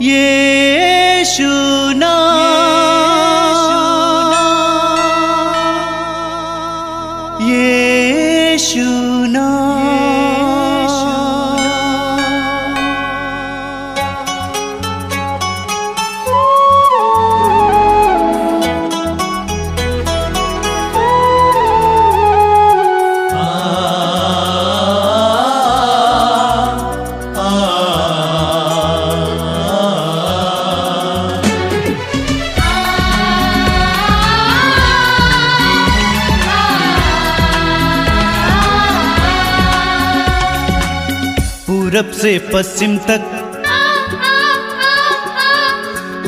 यीशु नाम, यीशु पूरब से पश्चिम तक,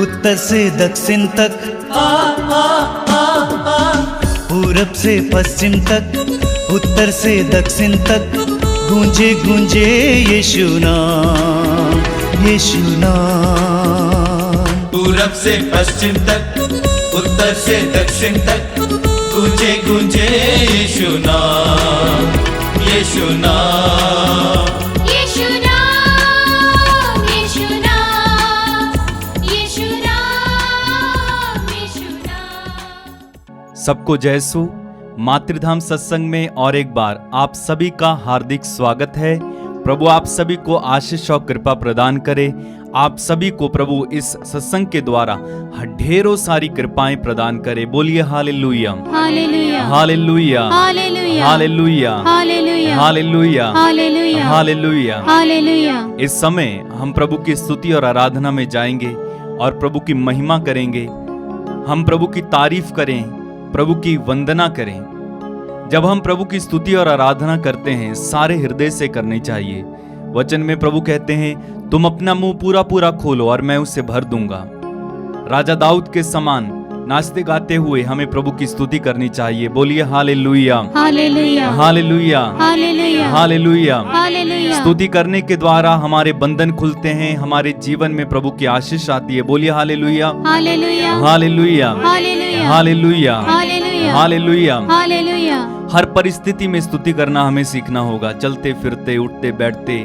उत्तर से दक्षिण तक, पूरब से पश्चिम तक, उत्तर से दक्षिण तक, गूंजे गूंजे यीशु नाम, यीशु नाम। पूरब से पश्चिम तक, उत्तर से दक्षिण तक, गूंजे गूंजे यीशु नाम, यीशु नाम। सबको जय यीशु। मातृधाम सत्संग में और एक बार आप सभी का हार्दिक स्वागत है। प्रभु आप सभी को आशीष और कृपा प्रदान करे। आप सभी को प्रभु इस सत्संग के द्वारा ढेरों सारी कृपाएं प्रदान करे। बोलिए hallelujah, hallelujah, hallelujah, hallelujah, hallelujah, hallelujah, hallelujah, hallelujah, hallelujah. Hallelujah. इस समय हम प्रभु की स्तुति और आराधना में जाएंगे और प्रभु की महिमा करेंगे। हम प्रभु की तारीफ करें, प्रभु की वंदना करें। जब हम प्रभु की स्तुति और आराधना करते हैं सारे हृदय से करनी चाहिए। वचन में प्रभु कहते हैं तुम अपना मुंह पूरा पूरा खोलो और मैं उसे भर दूंगा। राजा दाऊद के समान नाचते गाते हुए हमें प्रभु की स्तुति करनी चाहिए। बोलिए hallelujah, hallelujah, hallelujah, hallelujah, hallelujah. Hallelujah. स्तुति करने के द्वारा हमारे बंधन खुलते हैं, हमारे जीवन में प्रभु की आशीष आती है। बोलिए hallelujah, hallelujah, hallelujah, hallelujah, hallelujah, hallelujah, hallelujah. हालेलुया। हर परिस्थिति में स्तुति करना हमें सीखना होगा। चलते फिरते, उठते बैठते,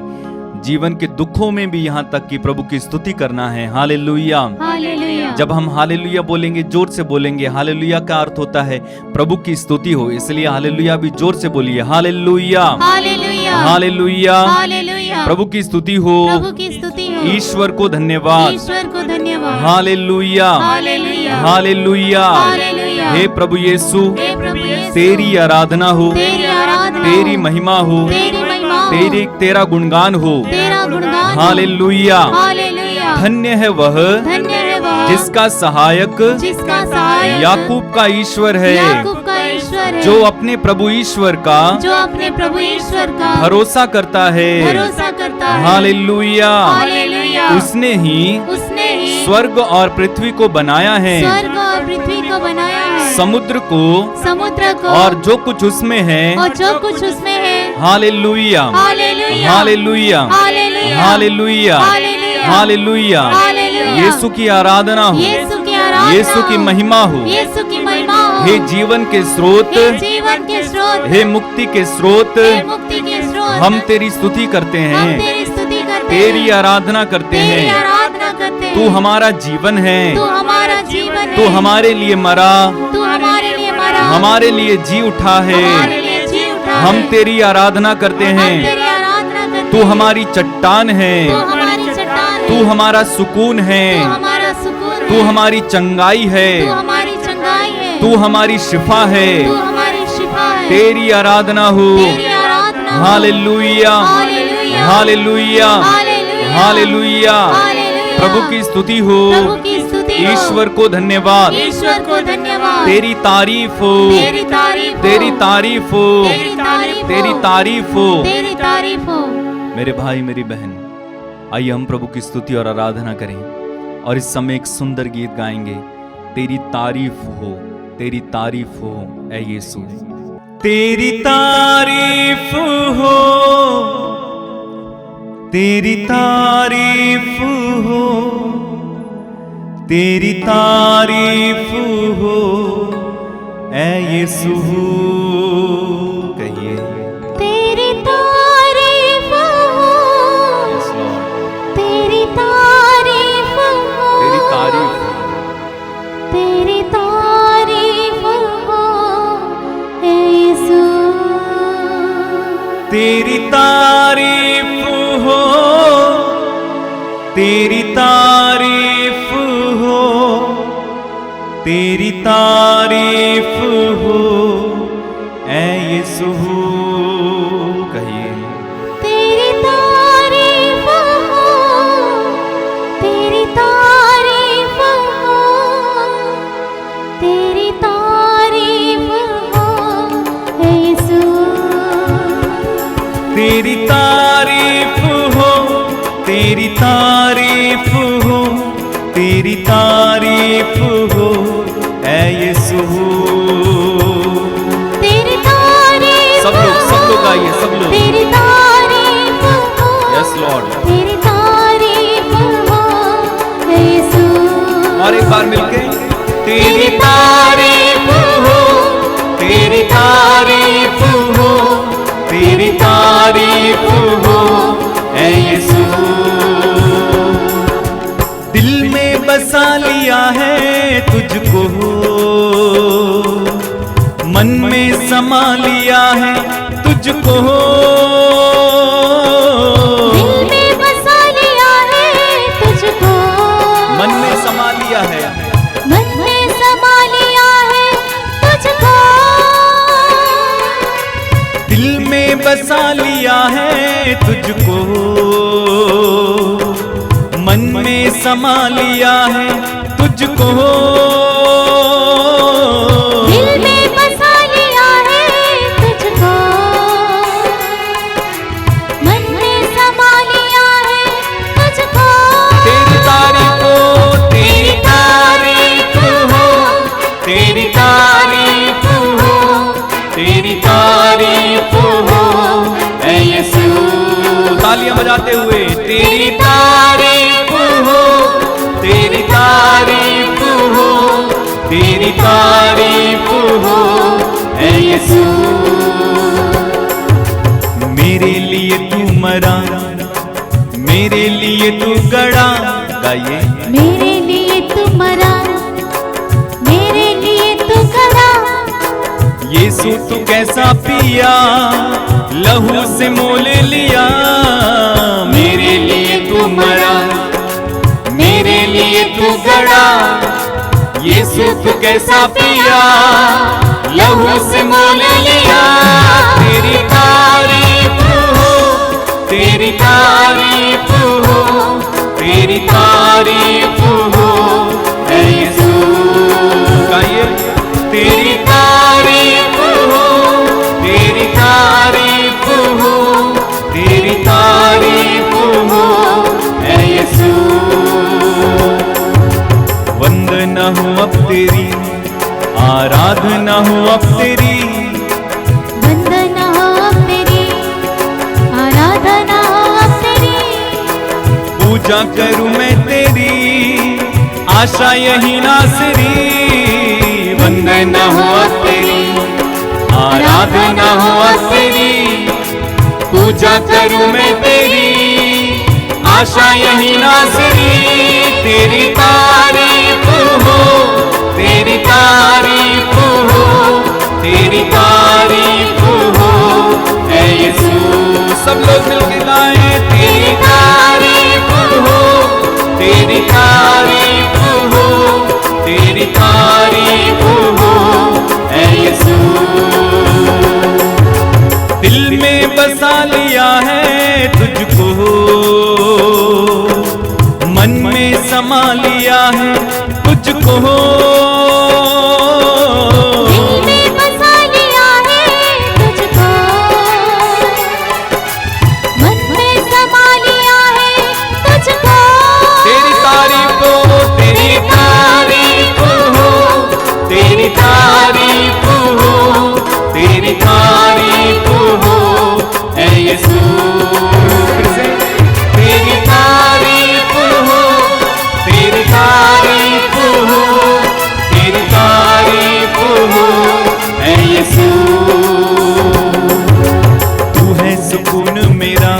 जीवन के दुखों में भी, यहाँ तक कि प्रभु की स्तुति करना है। Hallelujah, hallelujah. जब हम हालेलुया बोलेंगे, जोर से बोलेंगे। हालेलुया का अर्थ होता है प्रभु की स्तुति हो, इसलिए हालेलुया भी जोर से बोलिए। Hallelujah, hallelujah, hallelujah, hallelujah. प्रभु की स्तुति हो, प्रभु की स्तुति हो। ईश्वर को धन्यवाद, ईश्वर को धन्यवाद। Hallelujah, hallelujah, hallelujah. हालेलुया। हे प्रभु यीशु, हे प्रभु यीशु, तेरी आराधना हो, तेरी आराधना, तेरी महिमा हो, तेरी महिमा हो, तेरा गुणगान हो। तेरा गुणगान। Hallelujah, hallelujah. धन्य है वह, धन्य है वह, जिसका सहायक याकूब का ईश्वर है, याकूब का ईश्वर है, जो अपने प्रभु ईश्वर का, जो अपने प्रभु ईश्वर का भरोसा करता है। भरोसा करता है। Hallelujah, hallelujah. उसने ही स्वर्ग और पृथ्वी को बनाया है, स्वर्ग और पृथ्वी को बनाया है, समुद्र को और जो कुछ उसमें है, और जो कुछ उसमें है। Hallelujah, hallelujah, hallelujah, hallelujah, hallelujah, hallelujah. यीशु की आराधना हो, यीशु की आराधना, यीशु की महिमा हो, यीशु की महिमा हो। हे जीवन के स्रोत, हे जीवन के स्रोत, हे मुक्ति के स्रोत, हे मुक्ति के स्रोत, हम तेरी स्तुति करते हम हैं, तेरी स्तुति करते हैं, तेरी आराधना करते तेरी हैं। आराधना करते हैं। तू हमारा जीवन है, तू हमारा जीवन है, तू हमारे लिए मरा, तू हमारे लिए मरा, हमारे लिए जी उठा है। हमारे लिए जी उठा हम है। तेरी आराधना करते हम हैं। तेरी आराधना करते तू हैं। हमारी चट्टान है, तू हमारी चट्टान है, तू हमारा सुकून है, तू हमारा सुकून है, तू हमारी चंगाई है, तू हमारी चंगाई है, तू हमारी शिफा है। तू हमारी शिफा है। तेरी आराधना हो। तेरी आराधना हो। Hallelujah, hallelujah, hallelujah, hallelujah, hallelujah. Hallelujah. प्रभु की स्तुति हो, प्रभु की स्तुति हो। ईश्वर को धन्यवाद, ईश्वर को धन्यवाद, तेरी तारीफ हो, तेरी तारीफ हो, तेरी तारीफ हो, तेरी तारीफ हो, तेरी तारीफ हो। तेरी तारीफ हो। मेरे भाई मेरी बहन, आइए हम प्रभु की स्तुति और आराधना करें और इस समय एक सुंदर गीत गाएंगे। तेरी तारीफ हो, तेरी तारीफ हो ऐ यीशु। तेरी तारीफ हो, तेरी तारीफ हो, तेरी तारीफ हो ऐ यीशु। कहिए तेरी तारीफ हो, Yes, Lord. तेरी तारीफ लॉर्ड। तेरी तारीफ हो यीशु। और एक बार मिलके तेरी तारीफ हो, तेरी तारीफ हो, तेरी तारीफ हो ऐ यीशु। दिल में बसा लिया है तुझको, मन में समा लिया है तुझको, दिल में बसा लिया है तुझको, मन में समा लिया है, मन में समा लिया है तुझको, दिल में बसा लिया है तुझको, मन में समा लिया है तुझको, दिल में बसा लिया है तुझको, मन में समा लिया है तुझको। तेरी तारीफ हो, तेरी तारीफ हो, तेरी तारीफ हो, तेरी तारीफ हो ऐ यीशु। तालियां बजाते हुए तेरी तारीफ हो, तेरी तारीफ हो, तेरी तारीफ हो ऐ यीशु। मेरे लिए तू मरा, मेरे लिए तू गड़ा, गाइए। मेरे लिए तू मरा, मेरे लिए तू गड़ा, यीशु तू कैसा पिया, लहू से मोल लिया। मेरे लिए तू मरा, मेरे लिए तू गड़ा, यीशु तू कैसा पिया, लहू से मोल लिया। तेरी तारीफ हो, तेरी तारीफ हो, तेरी तारीफ हो ऐ यीशु। गाइए तेरी तारीफ हो, तेरी तारीफ हो, तेरी तारीफ हो ऐ यीशु। वंदना हो अब तेरी, आराधना हो अब तेरी, वंदना हो अब तेरी, आराधना हो अब तेरी, पूजा करूं मैं तेरी, आशा यही नासरी। वंदना हो अब तेरी, आराधना हो अब तेरी, पूजा करूं मैं तेरी, आशा यही नासरी। तेरी तारीफ हो, तेरी तारीफ हो, तेरी तारीफ हो ऐ यीशु। सब लोग मिलके गाएं तेरी तारीफ हो, तेरी तारीफ हो, तेरी तारीफ हो ऐ यीशु। दिल में बसा लिया है तुझको, मन में समा लिया है तुझको, दिल में बसा लिया है तुझको, मन में समा लिया है तुझको। तेरी तारीफ हो, तेरी तारीफ हो, तेरी तारीफ हो, तेरी तारीफ हो ऐ यीशु। फिर से तेरी तारीफ हो, तेरी तारीफ हो, तेरी तारीफ हो ऐ यीशु। तू है सुकून मेरा,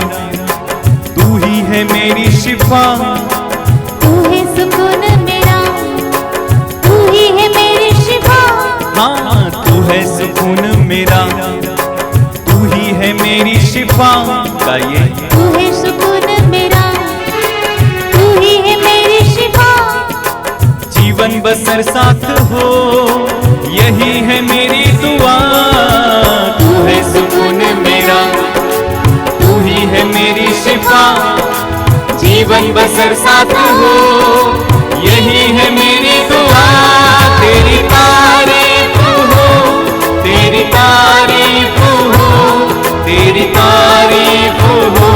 तू ही है मेरी शिफा, तू है सुकून मेरा, तू ही है मेरी शिफा, हाँ तू है सुकून मेरा, तू ही है मेरी शिफा। गाइए तू है सुकून मेरा, तू ही है मेरी शिफा, जीवन बसर साथ हो यही है मेरी दुआ। तू है सुकून मेरा, तू ही है मेरी शिफा, जीवन बसर साथ हो यही है मेरी दुआ। तेरी तारीफ हो, तेरी तारीफ हो, तेरी तारीफ हो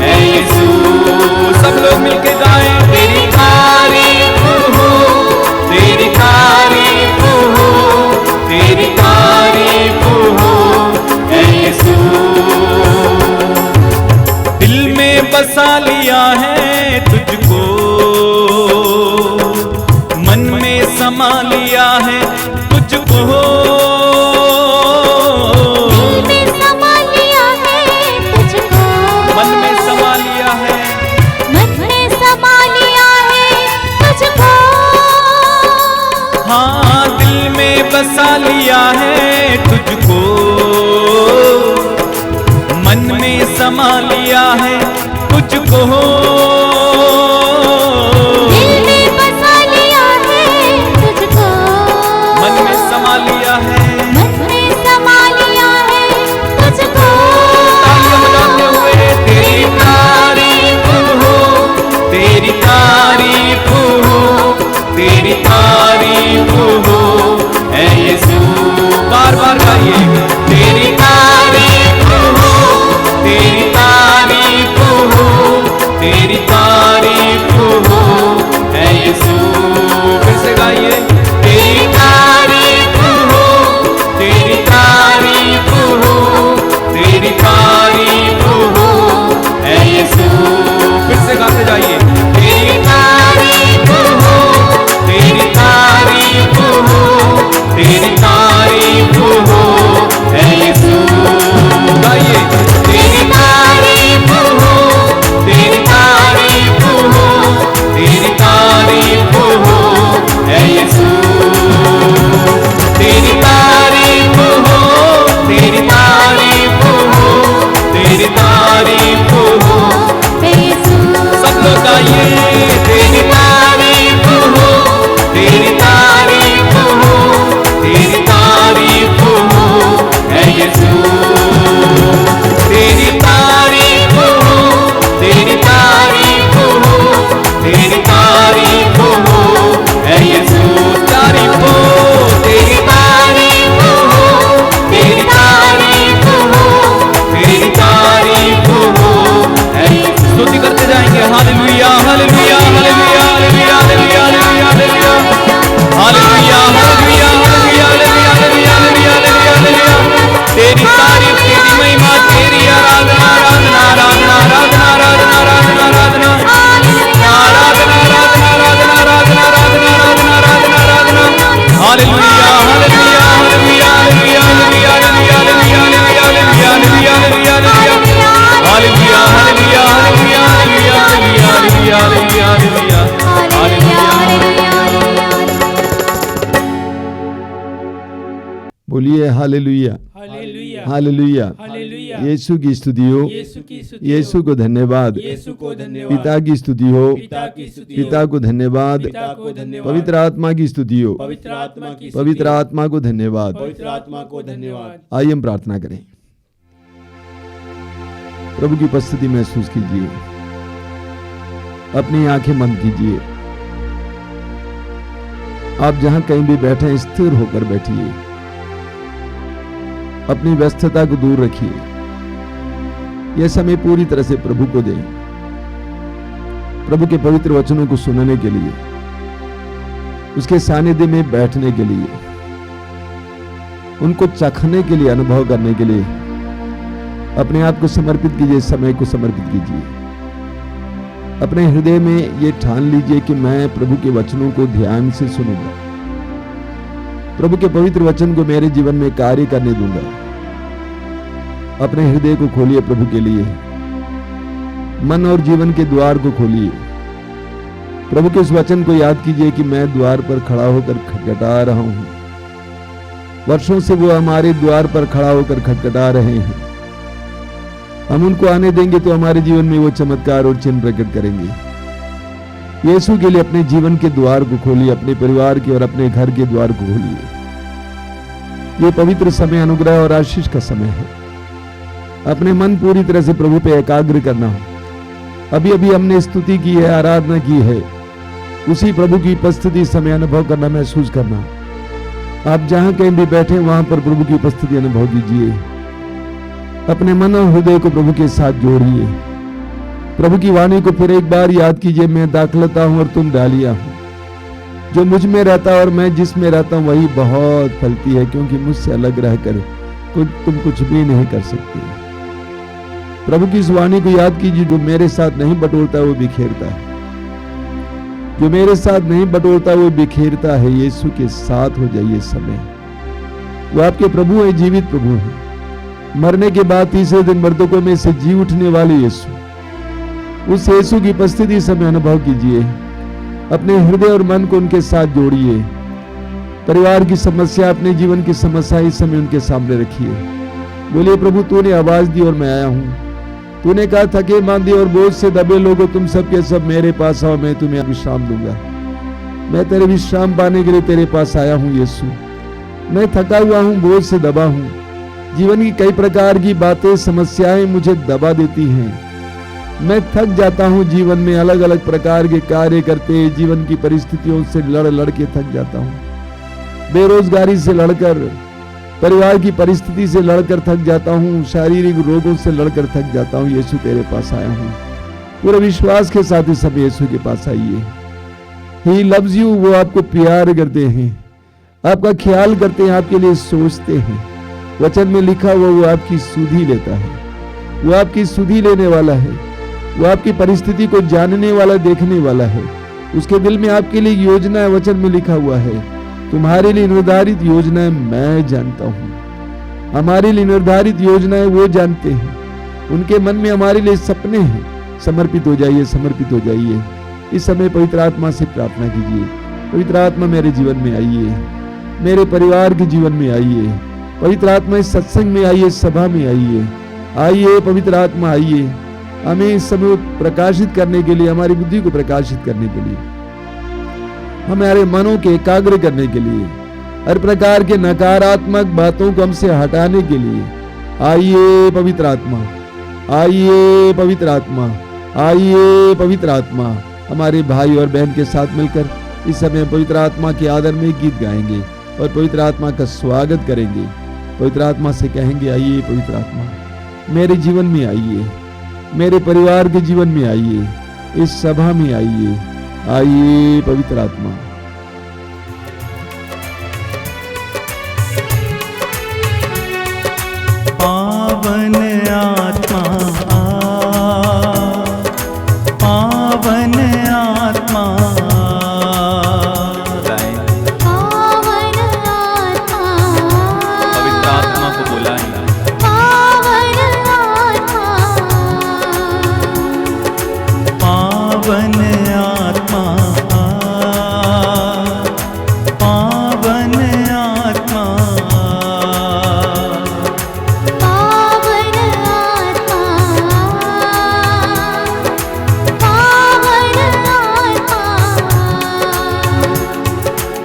ऐ यीशु। सब लोग मिलके गाएं तेरी तारीफ हो, तेरी तारीफ हो, तेरी तारीफ हो ऐ यीशु। दिल में बस बसा लिया है तुझको, मन में समा लिया है तुझको, दिल में समा लिया है तुझको, मन में समा लिया है, मन में समा लिया है तुझको, हाँ दिल में बसा लिया है तुझको, मन में समा लिया है तुझको, दिल में बसा लिया है तुझको, मन में समा लिया है। मन में समा लिया है तुझको। तालियां बजाते हुए तेरी तारीफ हो, तेरी तारीफ हो, तेरी तारीफ हो ऐ यीशु। बार बार गाइए, तेरी तारीफ हो, तेरी तारीफ हो, तेरी तारीफ हो ऐ यीशु। फिर से गाइए, तेरी तारीफ हो, तेरी तारीफ हो, तेरी तारीफ हो ऐ यीशु। फिर से गाते जाइए, तेरी तारीफ हो, तेरी तारीफ हो, तेरी तारीफ हो ऐ यीशु। गाइए, तेरी तारीफ हो, तेरी तारीफ हो, तेरी तारीफ हो ऐ यीशु। तेरी तारीफ हो, तेरी तारीफ हो, तेरी तारीफ हो हे यीशु। सब लोग गाइए, तेरी तारीफ हो, तेरी तारीफ हो, तेरी तारीफ हो ऐ यीशु। तेरी तारीफ हो, तेरी तारीफ हो, तेरी तारीफ हो ऐ यीशु। तारीफ हो, तेरी तारीफ हो, तेरी तारीफ हो, तेरी तारीफ हो ऐ यीशु। स्तुति करते जाएंगे, hallelujah hallelujah hallelujah hallelujah hallelujah hallelujah hallelujah hallelujah hallelujah hallelujah hallelujah hallelujah. तेरी तारीफ, तेरी महिमा, तेरी आराधना आराधना आराधना आराधना आराधना आराधना आराधना आराधना आराधना आराधना आराधना आराधना आराधना आराधना आराधना। Hallelujah hallelujah hallelujah hallelujah hallelujah hallelujah hallelujah hallelujah hallelujah hallelujah hallelujah hallelujah hallelujah hallelujah hallelujah hallelujah बोलिए हालेलुया हालेलुया हालेलुया। हालेलुया। यीशु की स्तुति हो, यीशु की स्तुति यीशु हो, को धन्यवाद, यीशु को धन्यवाद, पिता की स्तुति हो, पिता की स्तुति हो, पिता को धन्यवाद, पिता को धन्यवाद, पवित्र आत्मा की स्तुति हो, पवित्र आत्मा की स्तुति पवित्र हो, आत्मा को धन्यवाद। पवित्र आत्मा को धन्यवाद। आइए हम प्रार्थना करें। प्रभु की उपस्थिति महसूस कीजिए, अपनी आंखें बंद कीजिए। आप जहां कहीं भी बैठे हैं, स्थिर होकर बैठिए, अपनी व्यस्तता को दूर रखिए। यह समय पूरी तरह से प्रभु को दें, प्रभु के पवित्र वचनों को सुनने के लिए, उसके सानिध्य में बैठने के लिए, उनको चखने के लिए, अनुभव करने के लिए अपने आप को समर्पित कीजिए, समय को समर्पित कीजिए। अपने हृदय में ये ठान लीजिए कि मैं प्रभु के वचनों को ध्यान से सुनूंगा, प्रभु के पवित्र वचन को मेरे जीवन में कार्य करने दूंगा। अपने हृदय को खोलिए प्रभु के लिए, मन और जीवन के द्वार को खोलिए। प्रभु के उस वचन को याद कीजिए कि मैं द्वार पर खड़ा होकर खटखटा रहा हूं। वर्षों से वो हमारे द्वार पर खड़ा होकर खटखटा रहे हैं। हम उनको आने देंगे तो हमारे जीवन में वो चमत्कार और चिन्ह प्रकट करेंगे। यीशु के लिए अपने जीवन के द्वार को खोलिए, अपने परिवार के और अपने घर के द्वार को खोलिए। ये पवित्र समय अनुग्रह और आशीष का समय है। अपने मन पूरी तरह से प्रभु पे एकाग्र करना हो। अभी अभी हमने स्तुति की है, आराधना की है, उसी प्रभु की उपस्थिति समय अनुभव करना, महसूस करना। आप जहां कहीं भी बैठे वहां पर प्रभु की उपस्थिति अनुभव कीजिए। अपने मन और हृदय को प्रभु के साथ जोड़िए। प्रभु की वाणी को फिर एक बार याद कीजिए, मैं दाखलता हूं और तुम डालियां हो। जो मुझ में रहता और मैं जिसमें रहता हूं वही बहुत फलती है, क्योंकि मुझसे अलग रहकर तुम कुछ भी नहीं कर सकते। प्रभु की इस वाणी को याद कीजिए, जो मेरे साथ नहीं बटोरता वो बिखेरता है, जो मेरे साथ नहीं बटोरता वो बिखेरता है। यीशु के साथ हो जाइए समय। वो आपके प्रभु है, जीवित प्रभु है। मरने के बाद तीसरे दिन मर्तकों में से जी उठने वाले यीशु, उस यीशु की उपस्थिति समय अनुभव कीजिए। अपने हृदय और मन को उनके साथ जोड़िए। परिवार की समस्या, अपने जीवन की समस्या इस समय उनके सामने रखिए। बोलिए, प्रभु तूने आवाज दी और मैं आया हूं। तूने कहा, थके मांदे और बोझ से दबे लोगों तुम सबके सब मेरे पास आओ, मैं तुम्हें विश्राम दूंगा। मैं तेरे विश्राम पाने के लिए तेरे पास आया हूं यीशु। मैं थका हुआ हूं, बोझ से दबा हूं। जीवन की कई प्रकार की बातें, समस्याएं मुझे दबा देती हैं। मैं थक जाता हूं, जीवन में अलग अलग प्रकार के कार्य करते जीवन की परिस्थितियों से लड़ के थक जाता हूं। बेरोजगारी से लड़कर, परिवार की परिस्थिति से लड़कर थक जाता हूं, शारीरिक रोगों से लड़कर थक जाता हूं। यीशु तेरे पास आया हूं। पूरे विश्वास के साथ इस समय यीशु के पास आइए। ही लव्स यू, वो आपको प्यार करते हैं, आपका ख्याल करते हैं, आपके लिए सोचते हैं। वचन में लिखा हुआ वो आपकी सुधि लेता है, वो आपकी सुधि लेने वाला है, वो आपकी परिस्थिति को जानने वाला, देखने वाला है। उसके दिल में आपके लिए योजना है, वचन में लिखा हुआ है। तुम्हारे लिए निर्धारित योजनाएं मैं जानता हूं। हमारे लिए निर्धारित योजनाएं वो जानते हैं। उनके मन में हमारे लिए सपने हैं। समर्पित हो जाइए, समर्पित हो जाइए। इस समय पवित्र आत्मा से प्रार्थना कीजिए, पवित्र आत्मा मेरे जीवन में आइए, मेरे परिवार के जीवन में आइए। पवित्र आत्मा इस सत्संग में आइए, सभा में आइए। आइए पवित्र आत्मा, आइए हमें इस समय प्रकाशित करने के लिए, हमारी बुद्धि को प्रकाशित करने के लिए, हमारे मनों के एकाग्र करने के लिए, हर प्रकार के नकारात्मक बातों को हमसे हटाने के लिए। आइए पवित्र आत्मा, आइए पवित्र आत्मा, आइए पवित्र आत्मा। हमारे भाई और बहन के साथ मिलकर इस समय पवित्र आत्मा के आदर में गीत गाएंगे और पवित्र आत्मा का स्वागत करेंगे। पवित्र आत्मा से कहेंगे, आइए पवित्र आत्मा, मेरे जीवन में आइए, मेरे परिवार के जीवन में आइए, इस सभा में आइए। आइए पवित्र आत्मा। पावन आत्मा पावन आत्मा, पावन आत्मा, पवित्र आत्मा को बुलाएं। पावन आत्मा, पावन आत्मा, पावन आत्मा, पावन आत्मा, पावन आत्मा।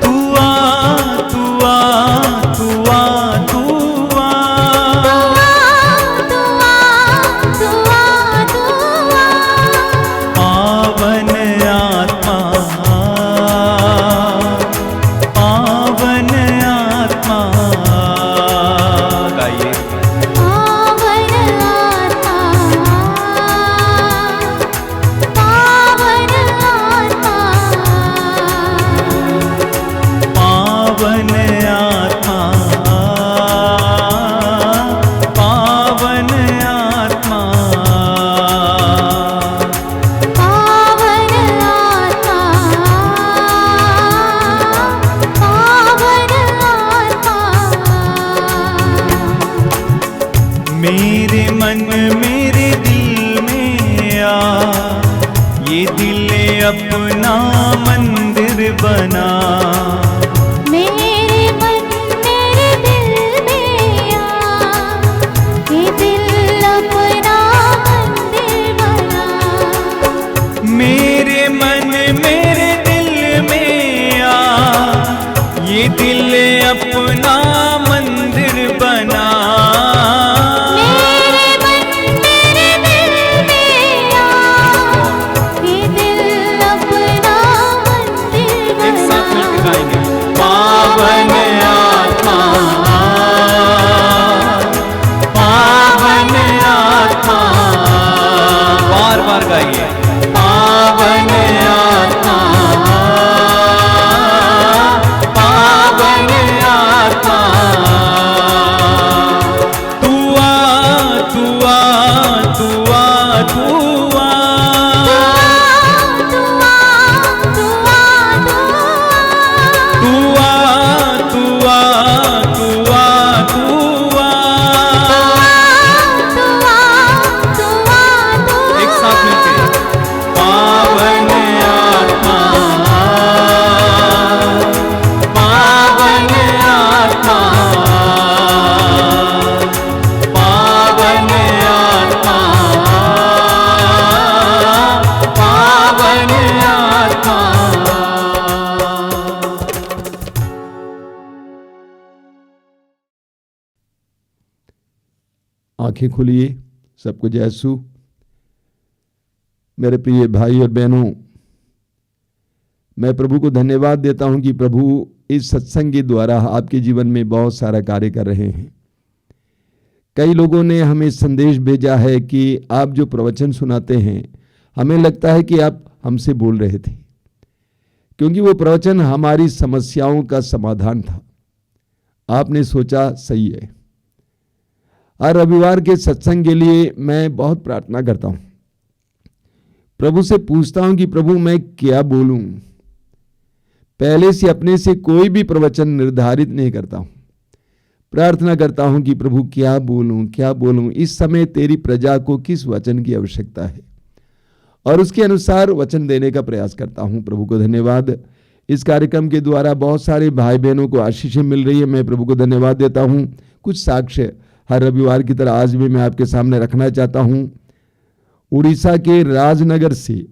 तू आ तू आ तू आ तू आ, पावन आत्मा, पावन आत्मा। गाइए। पावन आत्मा, पावन आत्मा, पावन आत्मा, पावन आत्मा, पावन आत्मा, पावन आत्मा। मेरे मन मेरे दिल में आ, ये दिल अपना मंदिर बना। मेरे मन मेरे दिल में आ, ये दिल अपना मंदिर बना। मेरे मन मेरे दिल में आ, ये दिल अपना मंदिर बना। मेरे मन मेरे दिल में आ, ये दिल अपना मंदिर एक साथ बना। मिलकर गाएंगे। पावन आत्मा, पावन आत्मा, बार बार गाइए। पावन आत्मा, पावन आत्मा, आंखें खोलिए। सबको जय यीशु। मेरे प्रिय भाई और बहनों, मैं प्रभु को धन्यवाद देता हूं कि प्रभु इस सत्संग के द्वारा आपके जीवन में बहुत सारा कार्य कर रहे हैं। कई लोगों ने हमें संदेश भेजा है कि आप जो प्रवचन सुनाते हैं, हमें लगता है कि आप हमसे बोल रहे थे, क्योंकि वो प्रवचन हमारी समस्याओं का समाधान था। आपने सोचा सही है। हर रविवार के सत्संग के लिए मैं बहुत प्रार्थना करता हूं, प्रभु से पूछता हूं कि प्रभु मैं क्या बोलूं। पहले से अपने से कोई भी प्रवचन निर्धारित नहीं करता हूं, प्रार्थना करता हूं कि प्रभु क्या बोलूं, इस समय तेरी प्रजा को किस वचन की आवश्यकता है, और उसके अनुसार वचन देने का प्रयास करता हूं। प्रभु को धन्यवाद। इस कार्यक्रम के द्वारा बहुत सारे भाई बहनों को आशीषें मिल रही है। मैं प्रभु को धन्यवाद देता हूं। कुछ साक्ष्य हर रविवार की तरह आज भी मैं आपके सामने रखना चाहता हूं। उड़ीसा के राजनगर से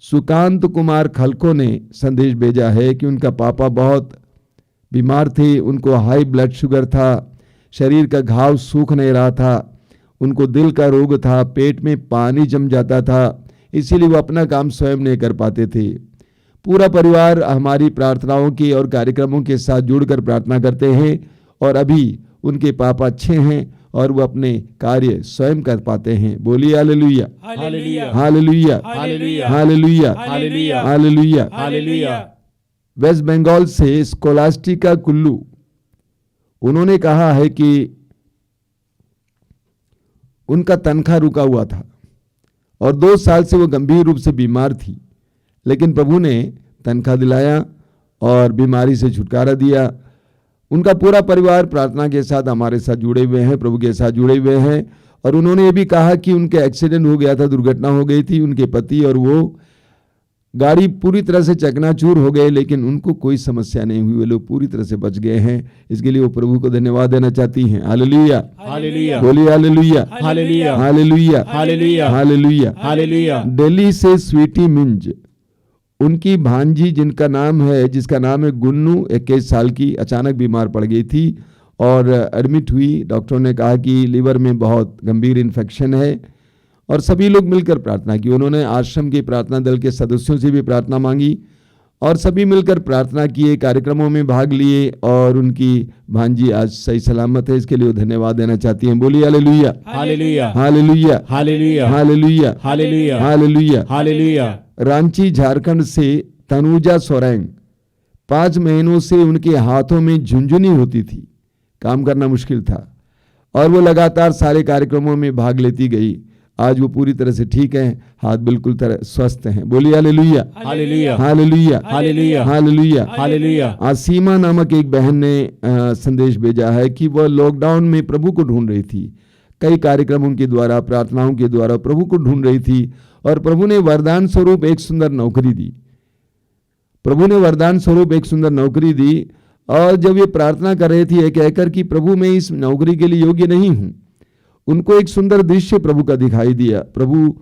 सुकांत कुमार खलको ने संदेश भेजा है कि उनका पापा बहुत बीमार थे, उनको हाई ब्लड शुगर था, शरीर का घाव सूख नहीं रहा था, उनको दिल का रोग था, पेट में पानी जम जाता था, इसीलिए वो अपना काम स्वयं नहीं कर पाते थे। पूरा परिवार हमारी प्रार्थनाओं की और कार्यक्रमों के साथ जुड़कर प्रार्थना करते हैं, और अभी उनके पापा अच्छे हैं और वो अपने कार्य स्वयं कर पाते हैं। बोलिए hallelujah, hallelujah, hallelujah, hallelujah, hallelujah, hallelujah, hallelujah. Hallelujah. West Bengal से स्कोलास्टिका कुल्लू, उन्होंने कहा है कि उनका तनख्वाह रुका हुआ था और 2 साल से वो गंभीर रूप से बीमार थी, लेकिन प्रभु ने तनख्वाह दिलाया और बीमारी से छुटकारा दिया। उनका पूरा परिवार प्रार्थना के साथ हमारे साथ जुड़े हुए हैं, प्रभु के साथ जुड़े हुए हैं। और उन्होंने ये भी कहा कि उनके एक्सीडेंट हो गया था, दुर्घटना हो गई थी, उनके पति और वो गाड़ी पूरी तरह से चकनाचूर हो गए, लेकिन उनको कोई समस्या नहीं हुई, वे लोग पूरी तरह से बच गए हैं। इसके लिए वो प्रभु को धन्यवाद देना चाहती हैं। हालेलुया, हालेलुया, बोलिए hallelujah, hallelujah, hallelujah, hallelujah, hallelujah. Hallelujah. Delhi से स्वीटी मिंज, उनकी भांजी जिसका नाम है गुन्नू, 21 साल की, अचानक बीमार पड़ गई थी और एडमिट हुई। डॉक्टरों ने कहा कि लीवर में बहुत गंभीर इन्फेक्शन है, और सभी लोग मिलकर प्रार्थना की। उन्होंने आश्रम के प्रार्थना दल के सदस्यों से भी प्रार्थना मांगी और सभी मिलकर प्रार्थना किए, कार्यक्रमों में भाग लिए, और उनकी भांजी आज सही सलामत है। इसके लिए वो धन्यवाद देना चाहती हैं। बोलिए hallelujah, hallelujah, hallelujah, hallelujah, hallelujah, hallelujah, hallelujah. Hallelujah. Ranchi Jharkhand से तनुजा सोरेंग, 5 महीनों से उनके हाथों में झुंझुनी होती थी, काम करना मुश्किल था, और वो लगातार सारे कार्यक्रमों में भाग लेती गई। आज वो पूरी तरह से ठीक हैं, हाथ बिल्कुल स्वस्थ हैं। बोलिए hallelujah, hallelujah, hallelujah, hallelujah, hallelujah. Hallelujah. आसीमा नामक एक बहन ने संदेश भेजा है कि वह लॉकडाउन में प्रभु को ढूंढ रही थी, कई कार्यक्रमों के द्वारा, प्रार्थनाओं के द्वारा प्रभु को ढूंढ रही थी, और प्रभु ने वरदान स्वरूप एक सुंदर नौकरी दी। प्रभु ने वरदान स्वरूप एक सुंदर नौकरी दी, और जब ये प्रार्थना कर रही थी ये कहकर कि प्रभु मैं इस नौकरी के लिए योग्य नहीं हूं, उनको एक सुंदर दृश्य प्रभु का दिखाई दिया। प्रभु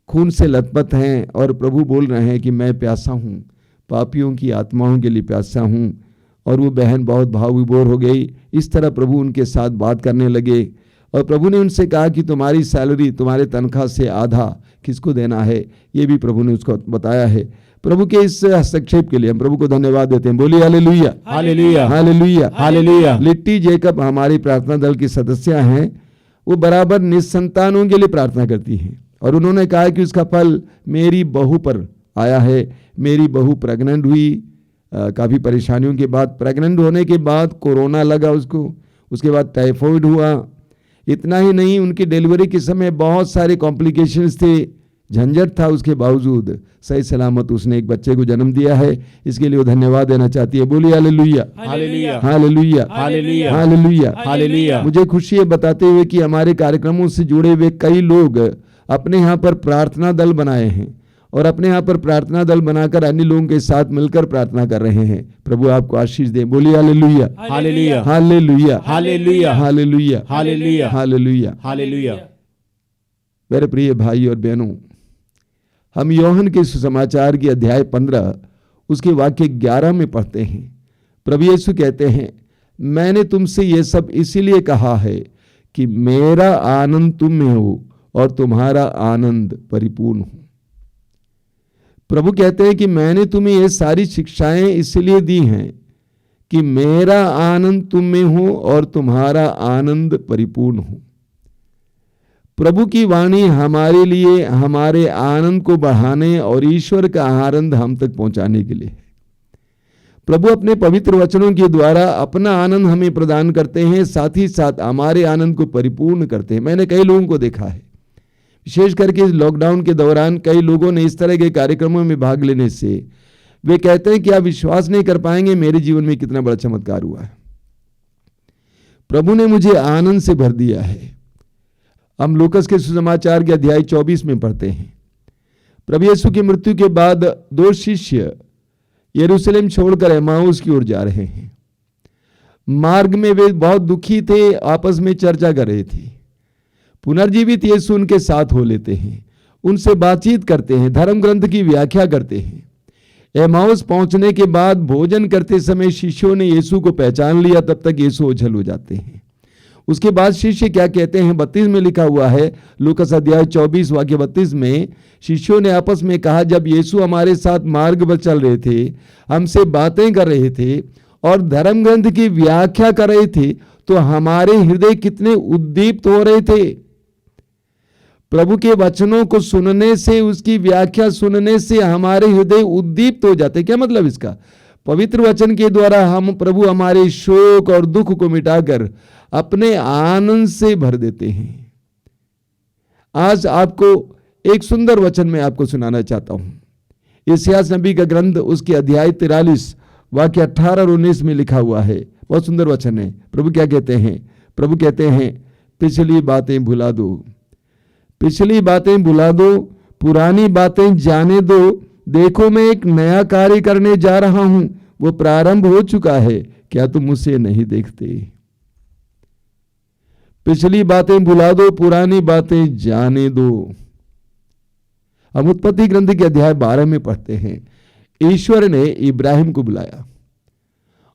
खून से लथपथ हैं और प्रभु बोल रहे हैं कि मैं प्यासा हूं, पापियों की आत्माओं के लिए प्यासा हूं। और वो बहन बहुत भाव विभोर हो गई। इस तरह प्रभु उनके साथ बात करने लगे, और प्रभु ने उनसे कहा कि तुम्हारी सैलरी, तुम्हारे तनख्वाह से आधा किसको देना है, ये भी प्रभु ने उसको बताया है। प्रभु के इस हस्तक्षेप के लिए हम प्रभु को धन्यवाद देते हैं। बोलिए hallelujah, hallelujah, hallelujah, hallelujah. Litti Jacob हमारी प्रार्थना दल की सदस्य हैं, वो बराबर निसंतानों के लिए प्रार्थना करती हैं, और उन्होंने कहा कि उसका फल मेरी बहू पर आया है। मेरी बहू प्रेग्नेंट हुई, काफ़ी परेशानियों के बाद, प्रेग्नेंट होने के बाद कोरोना लगा उसको, उसके बाद टाइफॉइड हुआ। इतना ही नहीं, उनकी डिलीवरी के समय बहुत सारे कॉम्प्लिकेशंस थे, झंझट था, उसके बावजूद सही सलामत उसने एक बच्चे को जन्म दिया है। इसके लिए वो धन्यवाद देना चाहती है। बोलिए hallelujah, hallelujah, hallelujah, hallelujah, hallelujah, hallelujah. मुझे खुशी है बताते हुए कि हमारे कार्यक्रमों से जुड़े हुए कई लोग अपने यहाँ पर प्रार्थना दल बनाए हैं, और अपने यहाँ पर प्रार्थना दल बनाकर अन्य लोगों के साथ मिलकर प्रार्थना कर रहे हैं। प्रभु आपको आशीष दे। बोलिए hallelujah, hallelujah, hallelujah, hallelujah, hallelujah, hallelujah, hallelujah. Hallelujah. मेरे प्रिय भाई और बहनों, हम यूहन्ना के सुसमाचार की अध्याय 15 उसके वाक्य 11 में पढ़ते हैं। प्रभु यीशु कहते हैं, मैंने तुमसे ये सब इसीलिए कहा है कि मेरा आनंद तुम में हो और तुम्हारा आनंद परिपूर्ण हो। प्रभु कहते हैं कि मैंने तुम्हें ये सारी शिक्षाएं इसलिए दी हैं कि मेरा आनंद तुम में हो और तुम्हारा आनंद परिपूर्ण हो। प्रभु की वाणी हमारे लिए हमारे आनंद को बढ़ाने और ईश्वर का आनंद हम तक पहुंचाने के लिए है। प्रभु अपने पवित्र वचनों के द्वारा अपना आनंद हमें प्रदान करते हैं, साथ ही साथ हमारे आनंद को परिपूर्ण करते हैं। मैंने कई लोगों को देखा है, विशेष करके लॉकडाउन के दौरान कई लोगों ने इस तरह के कार्यक्रमों में भाग लेने से वे कहते हैं कि आप विश्वास नहीं कर पाएंगे मेरे जीवन में कितना बड़ा चमत्कार हुआ है। प्रभु ने मुझे आनंद से भर दिया है। हम लूकस के सुसमाचार के अध्याय 24 में पढ़ते हैं, प्रभु यीशु की मृत्यु के बाद 2 शिष्य यरूशलेम छोड़कर एमाउस की ओर जा रहे हैं। मार्ग में वे बहुत दुखी थे, आपस में चर्चा कर रहे थे। पुनर्जीवित यीशु उनके साथ हो लेते हैं, उनसे बातचीत करते हैं, धर्म ग्रंथ की व्याख्या करते हैं। एमाउस पहुंचने के बाद भोजन करते समय शिष्यों ने यीशु को पहचान लिया, तब तक यीशु ओझल हो जाते हैं। उसके बाद शिष्य क्या कहते हैं, 32 में लिखा हुआ है, लूकस अध्याय 24 वाक्य 32 में, शिष्यों ने आपस में कहा, जब यीशु हमारे साथ मार्ग पर चल रहे थे, हमसे बातें कर रहे थे और धर्म ग्रंथ की व्याख्या कर रहे थे, तो हमारे हृदय कितने उद्दीप्त हो रहे थे। प्रभु के वचनों को सुनने से, उसकी व्याख्या सुनने से हमारे हृदय उद्दीप्त हो जाते। क्या मतलब इसका? पवित्र वचन के द्वारा हम प्रभु हमारे शोक और दुख को मिटाकर अपने आनंद से भर देते हैं। आज आपको एक सुंदर वचन मैं आपको सुनाना चाहता हूं। यशायाह नबी का ग्रंथ, उसके अध्याय 43 वाक्य 18 और 19 में लिखा हुआ है। बहुत सुंदर वचन है। प्रभु क्या कहते हैं? प्रभु कहते हैं, पिछली बातें भुला दो, पिछली बातें भुला दो, पुरानी बातें जाने दो। देखो मैं एक नया कार्य करने जा रहा हूं, वो प्रारंभ हो चुका है, क्या तुम उसे नहीं देखते? पिछली बातें भुला दो, पुरानी बातें जाने दो। हम उत्पत्ति ग्रंथ के अध्याय 12 में पढ़ते हैं, ईश्वर ने इब्राहिम को बुलाया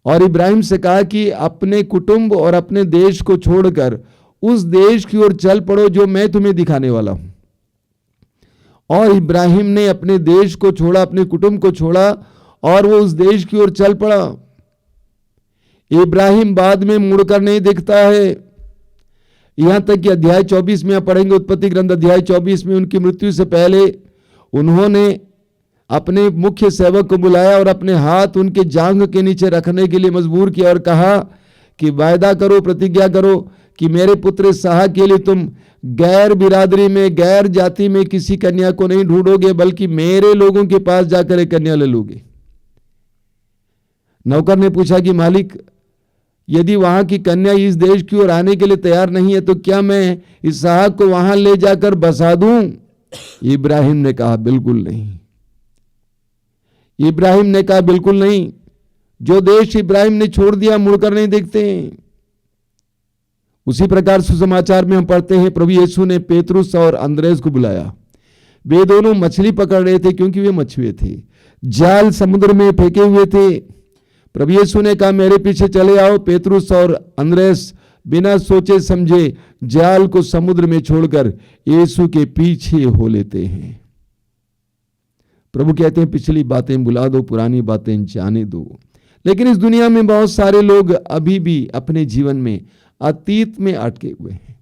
और इब्राहिम से कहा कि अपने कुटुंब और अपने देश को छोड़कर उस देश की ओर चल पड़ो जो मैं तुम्हें दिखाने वाला हूं। और इब्राहिम ने अपने देश को छोड़ा, अपने कुटुंब को छोड़ा और वो उस देश की ओर चल पड़ा। इब्राहिम बाद में मुड़कर नहीं दिखता है। यहां तक कि अध्याय 24 में आप पढ़ेंगे, उत्पत्ति ग्रंथ अध्याय 24 में, उनकी मृत्यु से पहले उन्होंने अपने मुख्य सेवक को बुलाया और अपने हाथ उनके जांघ के नीचे रखने के लिए मजबूर किया और कहा कि वायदा करो, प्रतिज्ञा करो कि मेरे पुत्र इसहाक के लिए तुम गैर बिरादरी में, गैर जाति में किसी कन्या को नहीं ढूंढोगे, बल्कि मेरे लोगों के पास जाकर एक कन्या ले लोगे। नौकर ने पूछा कि मालिक, यदि वहां की कन्या इस देश की ओर आने के लिए तैयार नहीं है तो क्या मैं इसहाक को वहां ले जाकर बसा दूं? इब्राहिम ने कहा बिल्कुल नहीं। इब्राहिम ने कहा बिल्कुल नहीं। जो देश इब्राहिम ने छोड़ दिया मुड़कर नहीं देखते। उसी प्रकार सुसमाचार में हम पढ़ते हैं, प्रभु यीशु ने पेतरुस और अंद्रेस को बुलाया। वे दोनों मछली पकड़ रहे थे क्योंकि वे मछुए थे, जाल समुद्र में फेंके हुए थे। प्रभु यीशु ने कहा मेरे पीछे चले आओ। पेतरुस और अंद्रेस बिना सोचे समझे जाल को समुद्र में छोड़कर यीशु के पीछे हो लेते हैं। प्रभु कहते हैं पिछली बातें भुला दो, पुरानी बातें जाने दो। लेकिन इस दुनिया में बहुत सारे लोग अभी भी अपने जीवन में अतीत में अटके हुए हैं,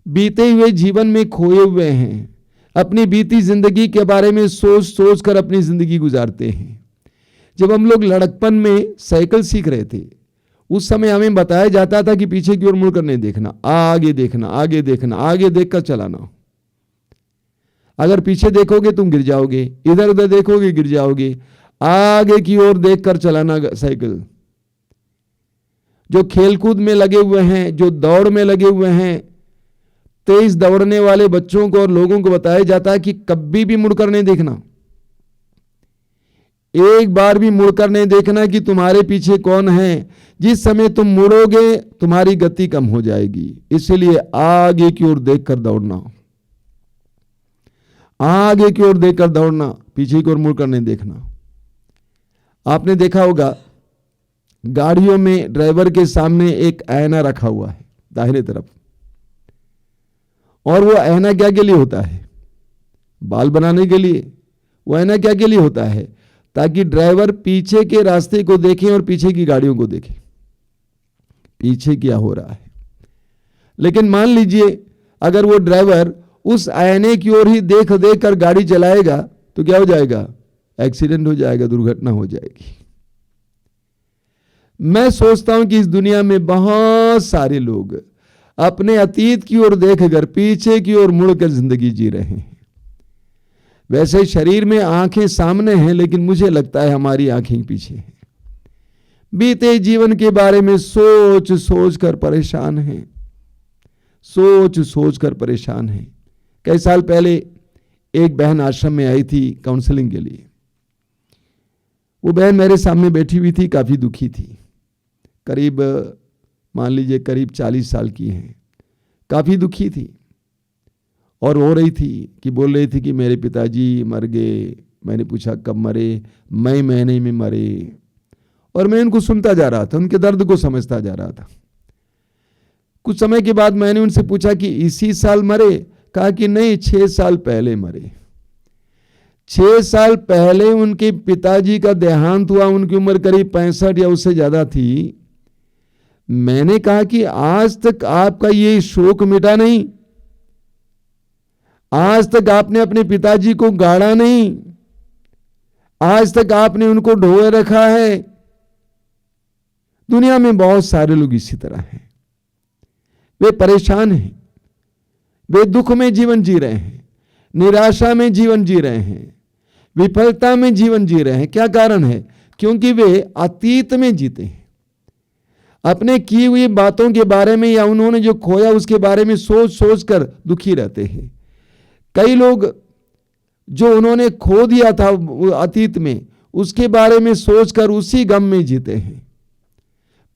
बीते हुए जीवन में खोए हुए हैं, अपनी बीती जिंदगी के बारे में सोच सोच कर अपनी जिंदगी गुजारते हैं। जब हम लोग लड़कपन में साइकिल सीख रहे थे, उस समय हमें बताया जाता था कि पीछे की ओर मुड़कर नहीं देखना, आगे देखना, आगे देखना, आगे देखकर चलाना। अगर पीछे देखोगे तुम गिर जाओगे, इधर उधर देखोगे गिर जाओगे, आगे की ओर देखकर चलाना साइकिल। जो खेलकूद में लगे हुए हैं, जो दौड़ में लगे हुए हैं, तेज दौड़ने वाले बच्चों को और लोगों को बताया जाता है कि कभी भी मुड़कर नहीं देखना, एक बार भी मुड़कर नहीं देखना कि तुम्हारे पीछे कौन है। जिस समय तुम मुड़ोगे तुम्हारी गति कम हो जाएगी, इसलिए आगे की ओर देखकर दौड़ना, आगे की ओर देखकर दौड़ना, पीछे की ओर मुड़कर नहीं देखना। आपने देखा होगा गाड़ियों में ड्राइवर के सामने एक आईना रखा हुआ है, दाहिने तरफ। और वो ऐना क्या के लिए होता है? बाल बनाने के लिए। वो ऐना क्या के लिए होता है? ताकि ड्राइवर पीछे के रास्ते को देखे और पीछे की गाड़ियों को देखे, पीछे क्या हो रहा है। लेकिन मान लीजिए अगर वो ड्राइवर उस आईने की ओर ही देख देख कर गाड़ी चलाएगा तो क्या हो जाएगा? एक्सीडेंट हो जाएगा, दुर्घटना हो जाएगी। मैं सोचता हूं कि इस दुनिया में बहुत सारे लोग अपने अतीत की ओर देखकर पीछे की ओर मुड़कर जिंदगी जी रहे हैं। वैसे शरीर में आंखें सामने हैं, लेकिन मुझे लगता है हमारी आंखें पीछे हैं। बीते जीवन के बारे में सोच सोच कर परेशान हैं, सोच सोच कर परेशान हैं। कई साल पहले एक बहन आश्रम में आई थी काउंसलिंग के लिए। वो बहन मेरे सामने बैठी हुई थी, काफी दुखी थी। करीब मान लीजिए करीब 40 साल की है, काफी दुखी थी और रो रही थी कि बोल रही थी कि मेरे पिताजी मर गए। मैंने पूछा कब मरे? मई महीने में मरे। और मैं उनको सुनता जा रहा था, उनके दर्द को समझता जा रहा था। कुछ समय के बाद मैंने उनसे पूछा कि इसी साल मरे? कहा कि नहीं, 6 साल पहले मरे। 6 साल पहले उनके पिताजी का देहांत हुआ। उनकी उम्र करीब 65 या उससे ज्यादा थी। मैंने कहा कि आज तक आपका ये शोक मिटा नहीं, आज तक आपने अपने पिताजी को गाड़ा नहीं, आज तक आपने उनको ढोए रखा है। दुनिया में बहुत सारे लोग इसी तरह हैं। वे परेशान हैं, वे दुख में जीवन जी रहे हैं, निराशा में जीवन जी रहे हैं, विफलता में जीवन जी रहे हैं। क्या कारण है? क्योंकि वे अतीत में जीते हैं। अपने की हुई बातों के बारे में या उन्होंने जो खोया उसके बारे में सोच सोच कर दुखी रहते हैं। कई लोग जो उन्होंने खो दिया था अतीत में, उसके बारे में सोचकर उसी गम में जीते हैं।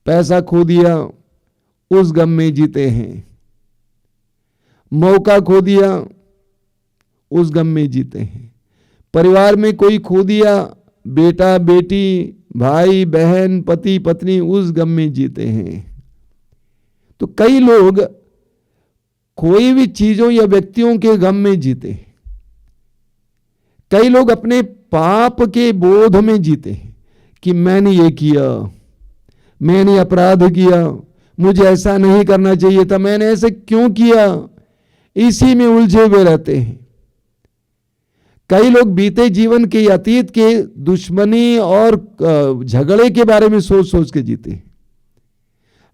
पैसा खो दिया, उस गम में जीते हैं। मौका खो दिया, उस गम में जीते हैं। परिवार में कोई खो दिया, बेटा बेटी, भाई बहन, पति पत्नी, उस गम में जीते हैं। तो कई लोग खोई हुई चीजों या व्यक्तियों के गम में जीते हैं। कई लोग अपने पाप के बोध में जीते हैं कि मैंने ये किया, मैंने अपराध किया, मुझे ऐसा नहीं करना चाहिए था, मैंने ऐसे क्यों किया, इसी में उलझे हुए रहते हैं। कई लोग बीते जीवन के अतीत के दुश्मनी और झगड़े के बारे में सोच सोच के जीते हैं।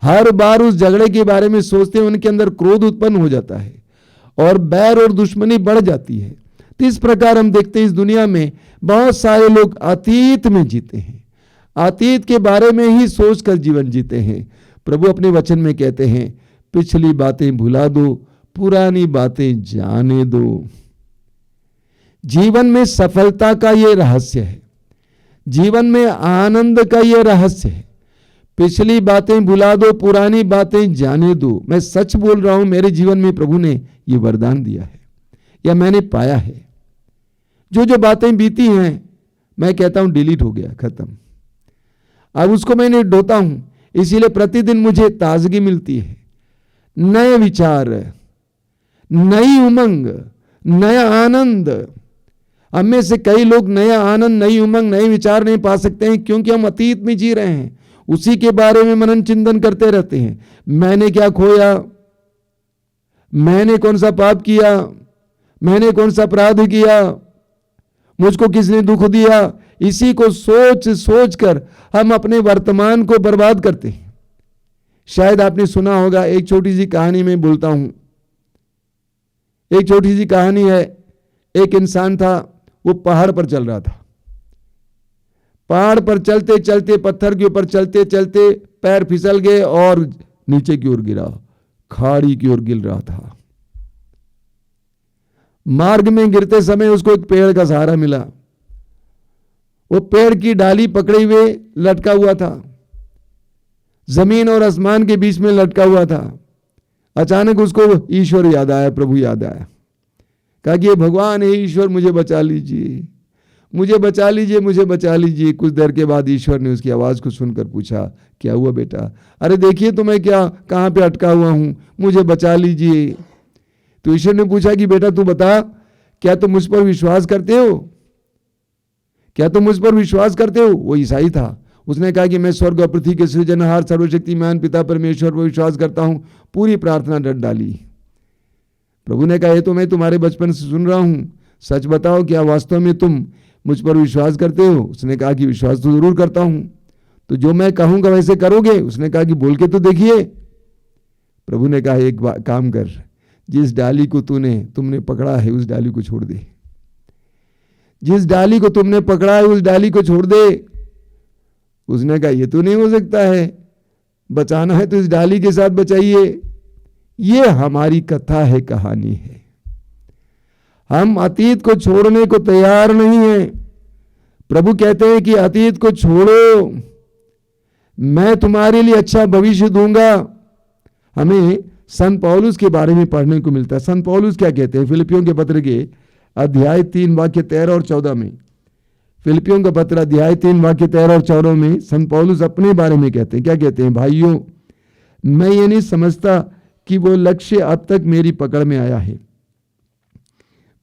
हर बार उस झगड़े के बारे में सोचते हैं, उनके अंदर क्रोध उत्पन्न हो जाता है और बैर और दुश्मनी बढ़ जाती है। तो इस प्रकार हम देखते हैं इस दुनिया में बहुत सारे लोग अतीत में जीते हैं, अतीत के बारे में ही सोचकर जीवन जीते हैं। प्रभु अपने वचन में कहते हैं, पिछली बातें भुला दो, पुरानी बातें जाने दो। जीवन में सफलता का यह रहस्य है, जीवन में आनंद का यह रहस्य है। पिछली बातें भुला दो, पुरानी बातें जाने दो। मैं सच बोल रहा हूं, मेरे जीवन में प्रभु ने यह वरदान दिया है या मैंने पाया है। जो बातें बीती हैं मैं कहता हूं डिलीट हो गया, खत्म। अब उसको मैंने ढोता हूं, इसीलिए प्रतिदिन मुझे ताजगी मिलती है, नए विचार, नई उमंग, नया आनंद। हम में से कई लोग नया आनंद, नई उमंग, नए विचार नहीं पा सकते हैं क्योंकि हम अतीत में जी रहे हैं, उसी के बारे में मनन चिंतन करते रहते हैं। मैंने क्या खोया, मैंने कौन सा पाप किया, मैंने कौन सा अपराध किया, मुझको किसने दुख दिया, इसी को सोच सोच कर हम अपने वर्तमान को बर्बाद करते हैं। शायद आपने सुना होगा, एक छोटी सी कहानी में बोलता हूं। एक छोटी सी कहानी है, एक इंसान था, वो पहाड़ पर चल रहा था। पहाड़ पर चलते चलते, पत्थर के ऊपर चलते चलते पैर फिसल गए और नीचे की ओर गिरा, खाड़ी की ओर गिर रहा था। मार्ग में गिरते समय उसको एक पेड़ का सहारा मिला। वो पेड़ की डाली पकड़े हुए लटका हुआ था, जमीन और आसमान के बीच में लटका हुआ था। अचानक उसको ईश्वर याद आया, प्रभु याद आया। कहा कि ये भगवान है, ईश्वर मुझे बचा लीजिए, मुझे बचा लीजिए, मुझे बचा लीजिए। कुछ देर के बाद ईश्वर ने उसकी आवाज़ को सुनकर पूछा, क्या हुआ बेटा? अरे देखिए तो मैं कहाँ पे अटका हुआ हूँ, मुझे बचा लीजिए। तो ईश्वर ने पूछा कि बेटा तू बता, क्या तुम मुझ पर विश्वास करते हो? क्या तुम मुझ पर विश्वास करते हो? वो ईसाई था। उसने कहा कि मैं स्वर्ग और पृथ्वी के सृजनहार सर्वशक्तिमान पिता परमेश्वर पर विश्वास करता हूँ। पूरी प्रार्थना डट डाली। प्रभु ने कहा, ये तो मैं तुम्हारे बचपन से सुन रहा हूँ, सच बताओ क्या वास्तव में तुम मुझ पर विश्वास करते हो? उसने कहा कि विश्वास तो जरूर करता हूं। तो जो मैं कहूंगा वैसे करोगे? उसने कहा कि बोल के तो देखिए। प्रभु ने कहा, एक काम कर, जिस डाली को तुमने पकड़ा है उस डाली को छोड़ दे। जिस डाली को तुमने पकड़ा है उस डाली को छोड़ दे। उसने कहा, ये तो नहीं हो सकता है, बचाना है तो इस डाली के साथ बचाइए। ये हमारी कथा है, कहानी है। हम अतीत को छोड़ने को तैयार नहीं है। प्रभु कहते हैं कि अतीत को छोड़ो, मैं तुम्हारे लिए अच्छा भविष्य दूंगा। हमें संत पौलुस के बारे में पढ़ने को मिलता है। संत पौलुस क्या कहते हैं? फिलिपियों के पत्र के अध्याय 3 वाक्य 13 और 14 में, फिलिपियों का पत्र अध्याय 3 वाक्य 13 और 14 में संत पौलुस अपने बारे में कहते हैं। क्या कहते हैं? भाइयों, मैं ये नहीं समझता कि वो लक्ष्य अब तक मेरी पकड़ में आया है।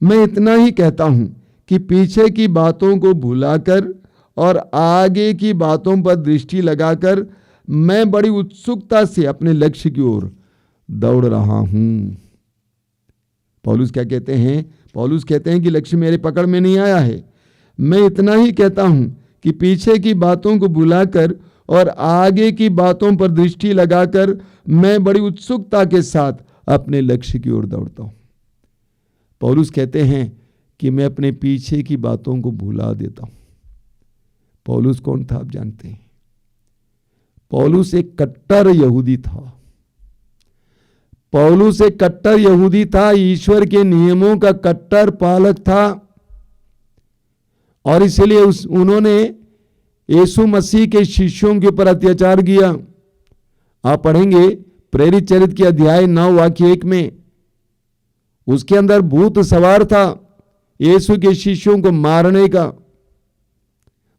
मैं इतना ही कहता हूं कि पीछे की बातों को भुलाकर और आगे की बातों पर दृष्टि लगाकर मैं बड़ी उत्सुकता से अपने लक्ष्य की ओर दौड़ रहा हूं। पौलुस क्या कहते हैं? पौलुस कहते हैं कि लक्ष्य मेरे पकड़ में नहीं आया है। मैं इतना ही कहता हूं कि पीछे की बातों को भुलाकर और आगे की बातों पर दृष्टि लगाकर मैं बड़ी उत्सुकता के साथ अपने लक्ष्य की ओर दौड़ता हूं। पौलुस कहते हैं कि मैं अपने पीछे की बातों को भुला देता हूं। पौलुस कौन था आप जानते हैं? पौलुस एक कट्टर यहूदी था। पौलुस एक कट्टर यहूदी था, ईश्वर के नियमों का कट्टर पालक था। और इसलिए उन्होंने यीशु मसीह के शिष्यों के ऊपर अत्याचार किया। आप पढ़ेंगे प्रेरित चरित्र के अध्याय 9 वाक्य 1 में, उसके अंदर भूत सवार था यीशु के शिष्यों को मारने का।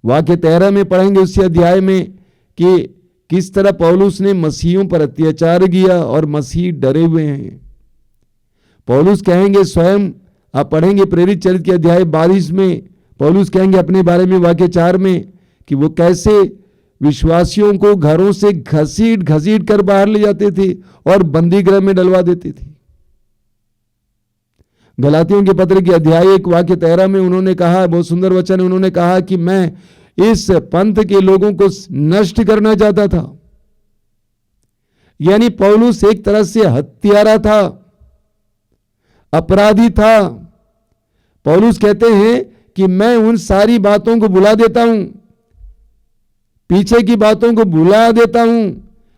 वाक्य 13 में पढ़ेंगे उसी अध्याय में कि किस तरह पौलुस ने मसीहियों पर अत्याचार किया और मसीह डरे हुए हैं। पौलुस कहेंगे स्वयं, आप पढ़ेंगे प्रेरित चरित्र के अध्याय 22 में, पौलुस कहेंगे अपने बारे में वाक्य 4 में कि वो कैसे विश्वासियों को घरों से घसीट घसीट कर बाहर ले जाते थे और बंदी गृह में डलवा देते थे। गलातियों के पत्र के अध्याय 1 वाक्य 13 में उन्होंने कहा, बहुत सुंदर वचन, उन्होंने कहा कि मैं इस पंथ के लोगों को नष्ट करना चाहता था। यानी पौलुस एक तरह से हत्यारा था, अपराधी था। पौलुस कहते हैं कि मैं उन सारी बातों को भुला देता हूं, पीछे की बातों को भुला देता हूं,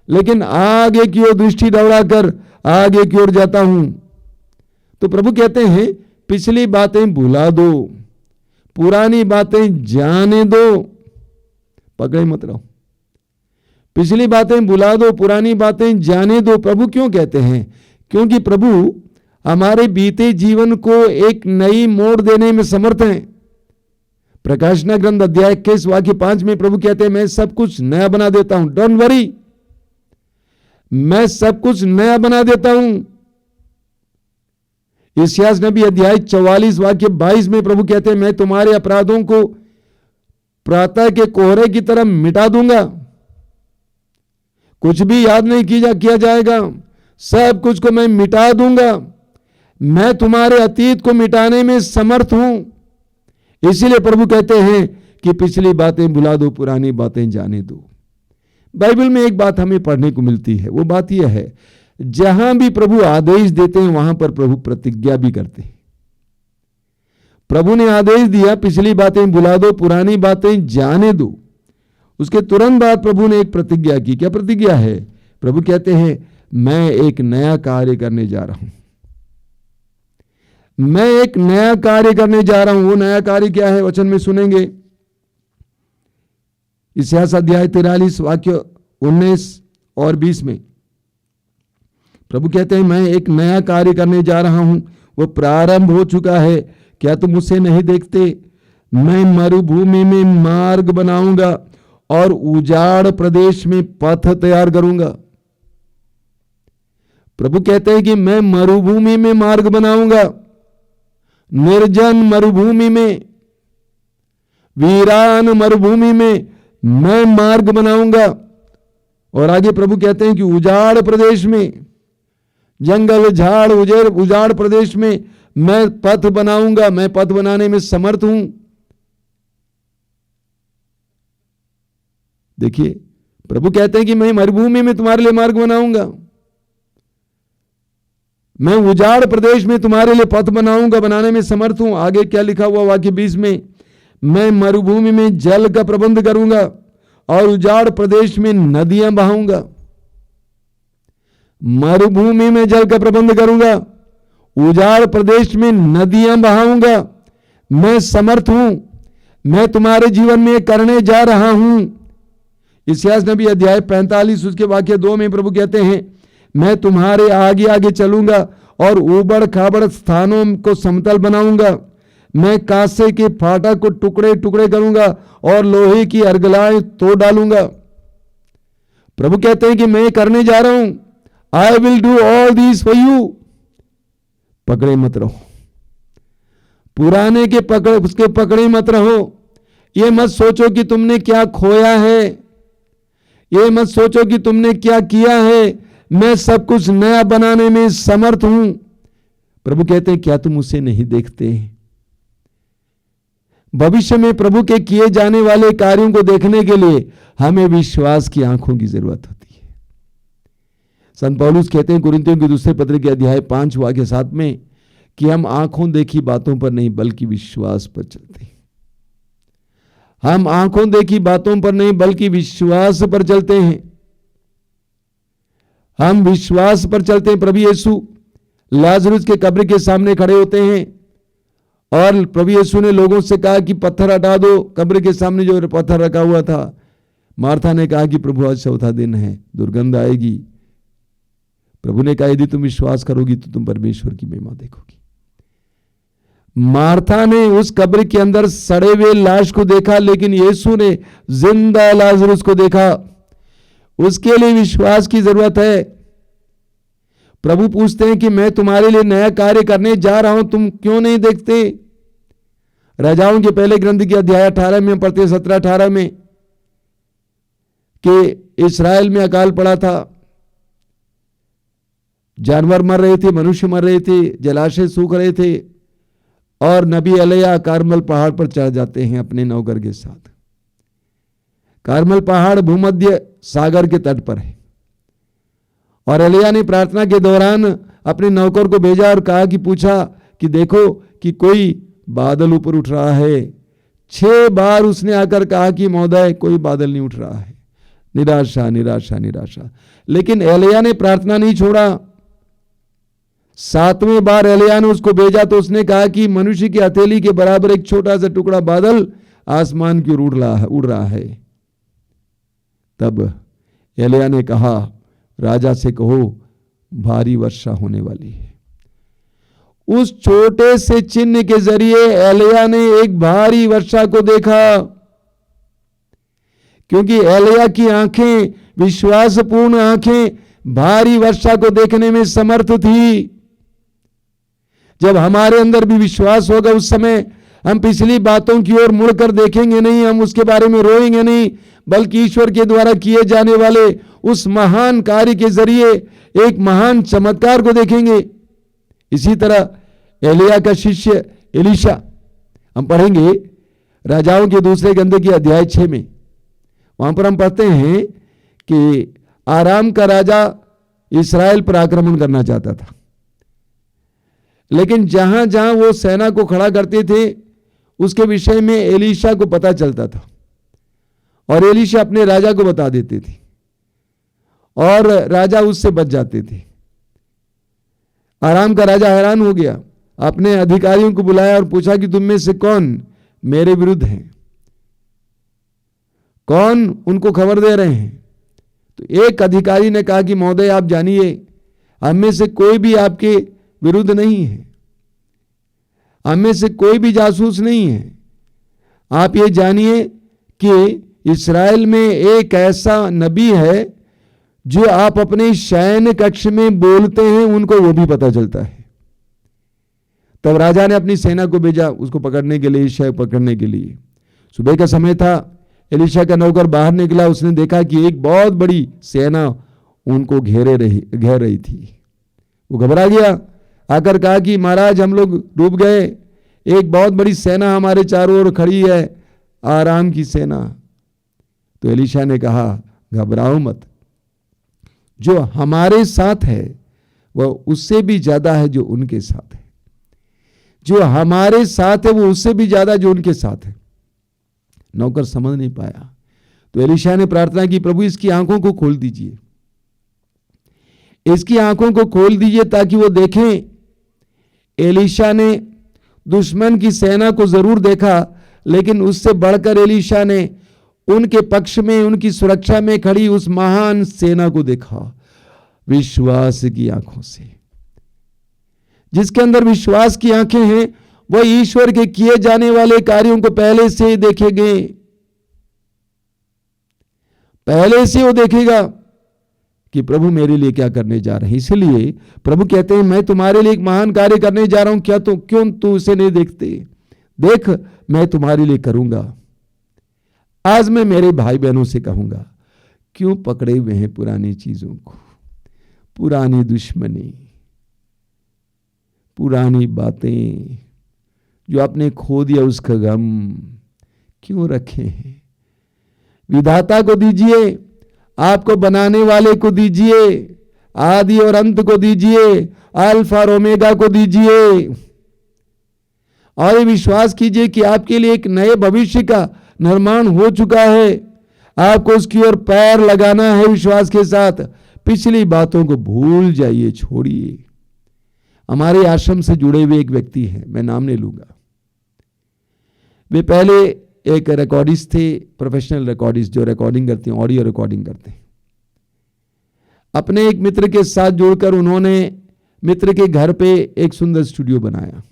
लेकिन आगे की ओर दृष्टि दौड़ाकर आगे की ओर जाता हूं। तो प्रभु कहते हैं पिछली बातें भुला दो, पुरानी बातें जाने दो। पकड़े मत रहो, पिछली बातें भुला दो, पुरानी बातें जाने दो। प्रभु क्यों कहते हैं? क्योंकि प्रभु हमारे बीते जीवन को एक नई मोड़ देने में समर्थ हैं। प्रकाशना ग्रंथ अध्याय 21 वाक्य 5 में प्रभु कहते हैं मैं सब कुछ नया बना देता हूं। डोंट वरी, मैं सब कुछ नया बना देता हूं। यशायाह नबी अध्याय 44 वाक्य 22 में प्रभु कहते हैं मैं तुम्हारे अपराधों को प्रातः के कोहरे की तरह मिटा दूंगा, कुछ भी याद नहीं किया जाएगा, सब कुछ को मैं मिटा दूंगा। मैं तुम्हारे अतीत को मिटाने में समर्थ हूं। इसीलिए प्रभु कहते हैं कि पिछली बातें भुला दो, पुरानी बातें जाने दो। बाइबल में एक बात हमें पढ़ने को मिलती है, वो बात यह है जहां भी प्रभु आदेश देते हैं वहां पर प्रभु प्रतिज्ञा भी करते हैं। प्रभु ने आदेश दिया पिछली बातें भुला दो, पुरानी बातें जाने दो। उसके तुरंत बाद प्रभु ने एक प्रतिज्ञा की। क्या प्रतिज्ञा है? प्रभु कहते हैं मैं एक नया कार्य करने जा रहा हूं। मैं एक नया कार्य करने जा रहा हूं। वो नया कार्य क्या है? वचन में सुनेंगे। यशायाह अध्याय 43 वाक्य 19 और 20 में प्रभु कहते हैं मैं एक नया कार्य करने जा रहा हूं, वो प्रारंभ हो चुका है, क्या तुम उसे नहीं देखते? मैं मरुभूमि में मार्ग बनाऊंगा और उजाड़ प्रदेश में पथ तैयार करूंगा। प्रभु कहते हैं कि मैं मरुभूमि में मार्ग बनाऊंगा, निर्जन मरुभूमि में, वीरान मरुभूमि में मैं मार्ग बनाऊंगा। और आगे प्रभु कहते हैं कि उजाड़ प्रदेश में, जंगल झाड़ उजाड़ प्रदेश में मैं पथ बनाऊंगा। मैं पथ बनाने में समर्थ हूं। देखिए, प्रभु कहते हैं कि मैं मरुभूमि में तुम्हारे लिए मार्ग बनाऊंगा, मैं उजाड़ प्रदेश में तुम्हारे लिए पथ बनाऊंगा, बनाने में समर्थ हूं। आगे क्या लिखा हुआ वाक्य 20 में, मैं मरुभूमि में जल का प्रबंध करूंगा और उजाड़ प्रदेश में नदियां बहाऊंगा। मरुभूमि में जल का प्रबंध करूंगा, उजाड़ प्रदेश में नदियां बहाऊंगा। मैं समर्थ हूं, मैं तुम्हारे जीवन में करने जा रहा हूं। इस्यास नबी अध्याय 45 उसके वाक्य 2 में प्रभु कहते हैं, मैं तुम्हारे आगे आगे चलूंगा और उबड़ खाबड़ स्थानों को समतल बनाऊंगा। मैं कांसे के फाटक को टुकड़े टुकड़े करूंगा और लोहे की अर्गलाएं तोड़ डालूंगा। प्रभु कहते हैं कि मैं करने जा रहा हूं। I will do all this for you. पकड़े मत रहो, पुराने के उसके पकड़े मत रहो। ये मत सोचो कि तुमने क्या खोया है, ये मत सोचो कि तुमने क्या किया है। मैं सब कुछ नया बनाने में समर्थ हूं। प्रभु कहते हैं, क्या तुम उसे नहीं देखते? भविष्य में प्रभु के किए जाने वाले कार्यों को देखने के लिए हमें विश्वास की आंखों की जरूरत होती है। संत पौलुस कहते हैं कुरिन्थियों के दूसरे पत्र के अध्याय 5 वाक्य 7 में कि हम आंखों देखी बातों पर नहीं बल्कि विश्वास पर चलते हैं। हम आंखों देखी बातों पर नहीं बल्कि विश्वास पर चलते हैं। हम विश्वास पर चलते हैं। प्रभु यीशु लाजरुस के कब्र के सामने खड़े होते हैं और प्रभु यीशु ने लोगों से कहा कि पत्थर हटा दो। कब्र के सामने जो पत्थर रखा हुआ था, मार्था ने कहा कि प्रभु आज चौथा दिन है, दुर्गंध आएगी। प्रभु ने कहा यदि तुम विश्वास करोगी तो तुम परमेश्वर की महिमा देखोगी। मार्था ने उस कब्र के अंदर सड़े हुए लाश को देखा, लेकिन यीशु ने जिंदा लाजरुस को देखा। उसके लिए विश्वास की जरूरत है। प्रभु पूछते हैं कि मैं तुम्हारे लिए नया कार्य करने जा रहा हूं, तुम क्यों नहीं देखते? राजाओं के पहले ग्रंथ के अध्याय 18 में पढ़ते 17-18 में कि इस्राएल में अकाल पड़ा था, जानवर मर रहे थे, मनुष्य मर रहे थे, जलाशय सूख रहे थे और नबी एलिया कार्मल पहाड़ पर चढ़ जाते हैं अपने नौकर के साथ। कार्मल पहाड़ भूमध्य सागर के तट पर है और एलिया ने प्रार्थना के दौरान अपने नौकर को भेजा और कहा कि पूछा कि देखो कि कोई बादल ऊपर उठ रहा है। 6 बार उसने आकर कहा कि महोदय कोई बादल नहीं उठ रहा है। निराशा निराशा निराशा। लेकिन एलिया ने प्रार्थना नहीं छोड़ा। 7वें बार एलिया ने उसको भेजा तो उसने कहा कि मनुष्य की हथेली के बराबर एक छोटा सा टुकड़ा बादल आसमान की ओर उड़ रहा है। तब एलिया ने कहा राजा से कहो भारी वर्षा होने वाली है। उस छोटे से चिन्ह के जरिए एलिया ने एक भारी वर्षा को देखा, क्योंकि एलिया की आंखें, विश्वासपूर्ण आंखें, भारी वर्षा को देखने में समर्थ थी। जब हमारे अंदर भी विश्वास होगा उस समय हम पिछली बातों की ओर मुड़कर देखेंगे नहीं, हम उसके बारे में रोएंगे नहीं, बल्कि ईश्वर के द्वारा किए जाने वाले उस महान कार्य के जरिए एक महान चमत्कार को देखेंगे। इसी तरह एलिया का शिष्य एलीशा, हम पढ़ेंगे राजाओं के दूसरे ग्रंथ के अध्याय 6 में। वहां पर हम पढ़ते हैं कि आराम का राजा इस्राएल पर आक्रमण करना चाहता था, लेकिन जहां जहां वो सेना को खड़ा करते थे उसके विषय में एलीशा को पता चलता था और एलीशा अपने राजा को बता देते थे और राजा उससे बच जाते थे। आराम का राजा हैरान हो गया, अपने अधिकारियों को बुलाया और पूछा कि तुम में से कौन मेरे विरुद्ध हैं, कौन उनको खबर दे रहे हैं। तो एक अधिकारी ने कहा कि महोदय आप जानिए हम में से कोई भी आपके विरुद्ध नहीं है, हम में से कोई भी जासूस नहीं है, आप ये जानिए कि इस्राएल में एक ऐसा नबी है जो आप अपने शयन कक्ष में बोलते हैं, उनको वो भी पता चलता है। तब राजा ने अपनी सेना को भेजा उसको पकड़ने के लिए, एलीशा पकड़ने के लिए। सुबह का समय था, एलीशा का नौकर बाहर निकला, उसने देखा कि एक बहुत बड़ी सेना उनको घेर रही थी। वो घबरा गया, आकर कहा कि महाराज हम लोग डूब गए, एक बहुत बड़ी सेना हमारे चारों ओर खड़ी है, आराम की सेना। तो एलीशा ने कहा घबराओ मत, जो हमारे साथ है वह उससे भी ज्यादा है जो उनके साथ है। जो हमारे साथ है वो उससे भी ज्यादा जो उनके साथ है। नौकर समझ नहीं पाया, तो एलीशा ने प्रार्थना की, प्रभु इसकी आंखों को खोल दीजिए, इसकी आंखों को खोल दीजिए ताकि वो देखें। एलीशा ने दुश्मन की सेना को जरूर देखा, लेकिन उससे बढ़कर एलीशा ने उनके पक्ष में, उनकी सुरक्षा में खड़ी उस महान सेना को देखा विश्वास की आंखों से। जिसके अंदर विश्वास की आंखें हैं वह ईश्वर के किए जाने वाले कार्यों को पहले से ही देखेंगे, पहले से वो देखेगा कि प्रभु मेरे लिए क्या करने जा रहे हैं। इसलिए प्रभु कहते हैं मैं तुम्हारे लिए एक महान कार्य करने जा रहा हूं, क्या तो क्यों तू उसे नहीं देखते? देख मैं तुम्हारे लिए करूंगा। आज मैं मेरे भाई बहनों से कहूंगा, क्यों पकड़े हुए हैं पुरानी चीजों को, पुरानी दुश्मनी, पुरानी बातें जो आपने खो दिया, उसका गम क्यों रखे हैं? विधाता को दीजिए, आपको बनाने वाले को दीजिए, आदि और अंत को दीजिए, अल्फा और ओमेगा को दीजिए, और ये विश्वास कीजिए कि आपके लिए एक नए भविष्य का निर्माण हो चुका है। आपको उसकी ओर पैर लगाना है विश्वास के साथ। पिछली बातों को भूल जाइए, छोड़िए। हमारे आश्रम से जुड़े हुए एक व्यक्ति हैं, मैं नाम नहीं लूंगा, वे पहले एक रिकॉर्डिस्ट थे, प्रोफेशनल रिकॉर्डिस्ट जो रिकॉर्डिंग करते हैं, ऑडियो रिकॉर्डिंग करते हैं। अपने एक मित्र के साथ जुड़कर उन्होंने मित्र के घर पे एक सुंदर स्टूडियो बनाया।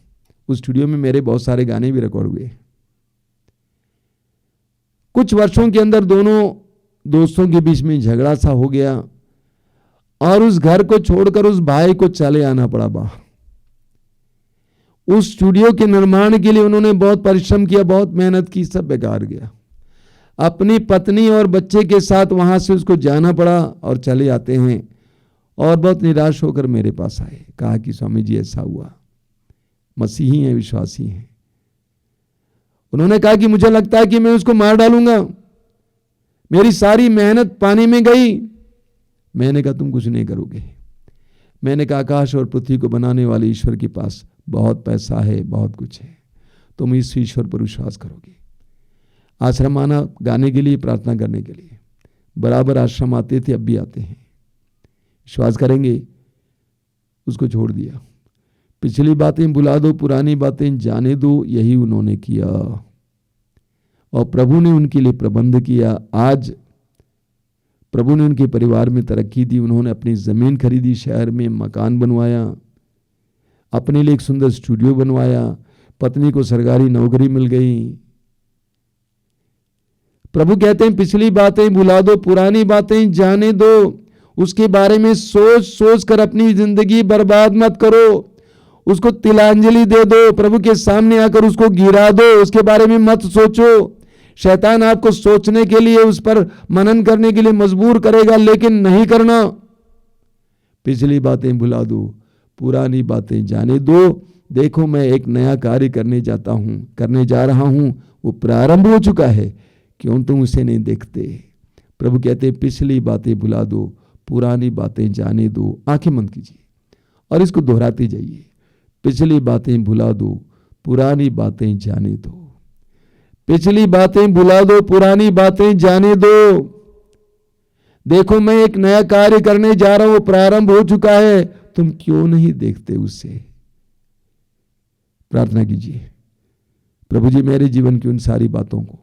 उस स्टूडियो में मेरे बहुत सारे गाने भी रिकॉर्ड हुए। कुछ वर्षों के अंदर दोनों दोस्तों के बीच में झगड़ा सा हो गया और उस घर को छोड़कर उस भाई को चले आना पड़ा बाहर। उस स्टूडियो के निर्माण के लिए उन्होंने बहुत परिश्रम किया, बहुत मेहनत की, सब बेकार गया। अपनी पत्नी और बच्चे के साथ वहां से उसको जाना पड़ा और चले आते हैं। और बहुत निराश होकर मेरे पास आए, कहा कि स्वामी जी ऐसा हुआ, मसीही हैं, विश्वासी हैं। उन्होंने कहा कि मुझे लगता है कि मैं उसको मार डालूंगा, मेरी सारी मेहनत पानी में गई। मैंने कहा तुम कुछ नहीं करोगे। मैंने कहा आकाश और पृथ्वी को बनाने वाले ईश्वर के पास बहुत पैसा है, बहुत कुछ है, तुम इस ईश्वर पर विश्वास करोगे। आश्रम आना गाने के लिए, प्रार्थना करने के लिए, बराबर आश्रम आते थे, अब भी आते हैं। विश्वास करेंगे, उसको छोड़ दिया। पिछली बातें भुला दो, पुरानी बातें जाने दो, यही उन्होंने किया और प्रभु ने उनके लिए प्रबंध किया। आज प्रभु ने उनके परिवार में तरक्की दी। उन्होंने अपनी जमीन खरीदी, शहर में मकान बनवाया, अपने लिए एक सुंदर स्टूडियो बनवाया, पत्नी को सरकारी नौकरी मिल गई। प्रभु कहते हैं पिछली बातें भुला दो, पुरानी बातें जाने दो, उसके बारे में सोच सोच कर अपनी जिंदगी बर्बाद मत करो, उसको तिलांजलि दे दो, प्रभु के सामने आकर उसको गिरा दो, उसके बारे में मत सोचो। शैतान आपको सोचने के लिए, उस पर मनन करने के लिए मजबूर करेगा, लेकिन नहीं करना। पिछली बातें भुला दो, पुरानी बातें जाने दो। देखो मैं एक नया कार्य करने जा रहा हूं, वो प्रारंभ हो चुका है, क्यों तुम उसे नहीं देखते? प्रभु कहते हैं पिछली बातें भुला दो, पुरानी बातें जाने दो। आंखें बंद कीजिए और इसको दोहराते जाइए। पिछली बातें भुला दो, पुरानी बातें जाने दो। पिछली बातें भुला दो, पुरानी बातें जाने दो। देखो मैं एक नया कार्य करने जा रहा हूं, प्रारंभ हो चुका है, तुम क्यों नहीं देखते उसे? प्रार्थना कीजिए, प्रभु जी मेरे जीवन की उन सारी बातों को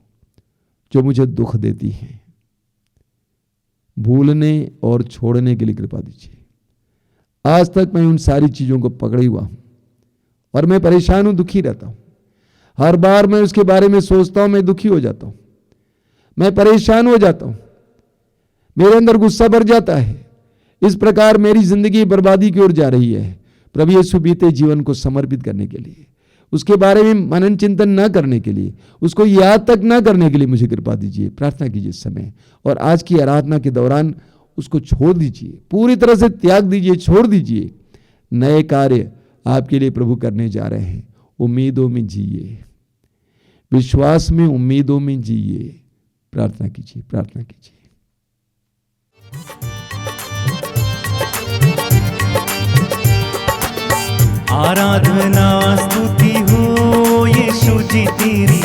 जो मुझे दुख देती हैं, भूलने और छोड़ने के लिए कृपा दीजिए। आज तक मैं उन सारी चीजों को पकड़े हुआ हूं और मैं परेशान हूं, दुखी रहता हूं। हर बार मैं उसके बारे में सोचता हूं, मैं दुखी हो जाता हूं, मैं परेशान हो जाता हूं, मेरे अंदर गुस्सा भर जाता है। इस प्रकार मेरी जिंदगी बर्बादी की ओर जा रही है। प्रभु यीशु बीते जीवन को समर्पित करने के लिए, उसके बारे में मनन चिंतन न करने के लिए, उसको याद तक न करने के लिए मुझे कृपा दीजिए। प्रार्थना कीजिए इस समय, और आज की आराधना के दौरान उसको छोड़ दीजिए, पूरी तरह से त्याग दीजिए, छोड़ दीजिए। नए कार्य आपके लिए प्रभु करने जा रहे हैं। उम्मीदों में जिए, विश्वास में, उम्मीदों में जिए। प्रार्थना कीजिए, प्रार्थना कीजिए। आराधना स्तुति हो यीशु जी तेरी,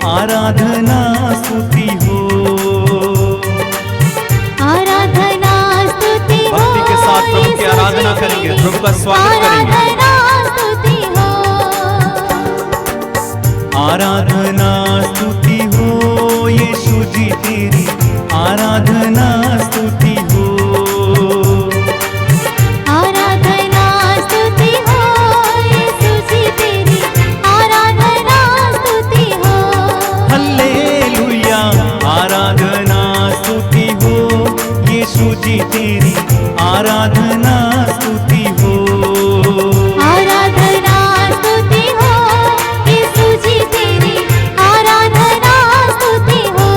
आराधना स्तुति हो। आराधना स्तुति हो, भक्ति के साथ प्रभु की आराधना करेंगे, प्रभु का स्वागत करेंगे। आराधना स्तुति हो, आराधना स्तुति हो यीशु जी तेरी, आराधना स्तुति हो। आराधना स्तुति हो यीशु जी तेरी, आराधना स्तुति हो। हल्लेलुया, आराधना स्तुति हो यीशु जी तेरी, आराधना स्तुति हो। आराधना स्तुति हो यीशु जी तेरी, आराधना स्तुति हो।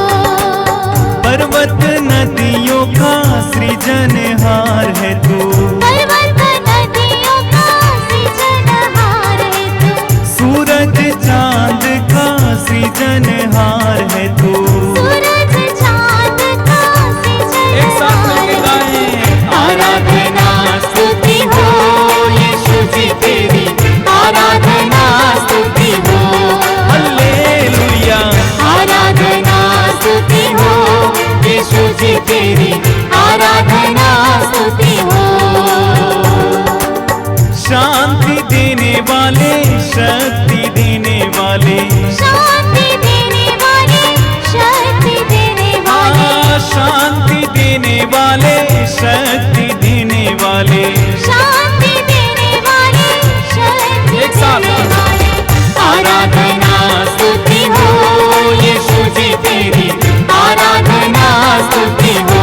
पर्वत नदियों का सृजनहार है तू, पर्वत नदियों का सृजनहार है तू, सूरज चांद का सृजनहार है तू। सूरज चांद का एक साथ मिलके सृजनहार है गाएं। तू। आराधना स्तुति हो यीशु जी तेरी, आराधना स्तुति हो। हल्लेलुया, आराधना स्तुति हो यीशु जी तेरी, आराधना स्तुति हो। शांति देने वाले, शक्ति देने वाले, शांति देने वाले, शक्ति देने वाले, शांति देने वाले, शक्ति देने वाले। शांति देने वाले, शक्ति एक साथ। देने वाले। आराधना स्तुति हो यीशु जी तेरी, आराधना स्तुति हो।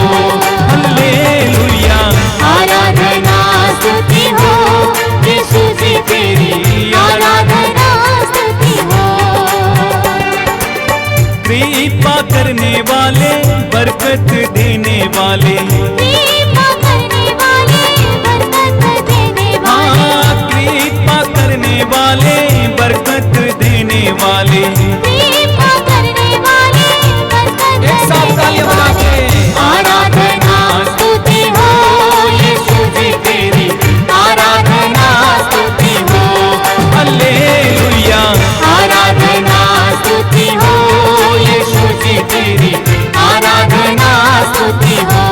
हल्लेलुया, आराधना स्तुति हो यीशु जी तेरी, आराधना स्तुति हो। कृपा करने वाले, बरकत देने वाले, कृपा करने वाले, बरकत देने वाले, कृपा करने वाले, बरकत देने वाले। कृपा करने वाले, बरकत एक साथ देने तालियां बजा वाले। के। आराधना स्तुति हो यीशु जी तेरी, आराधना स्तुति हो। हल्लेलुया, आराधना स्तुति हो यीशु जी तेरी, आराधना स्तुति हो।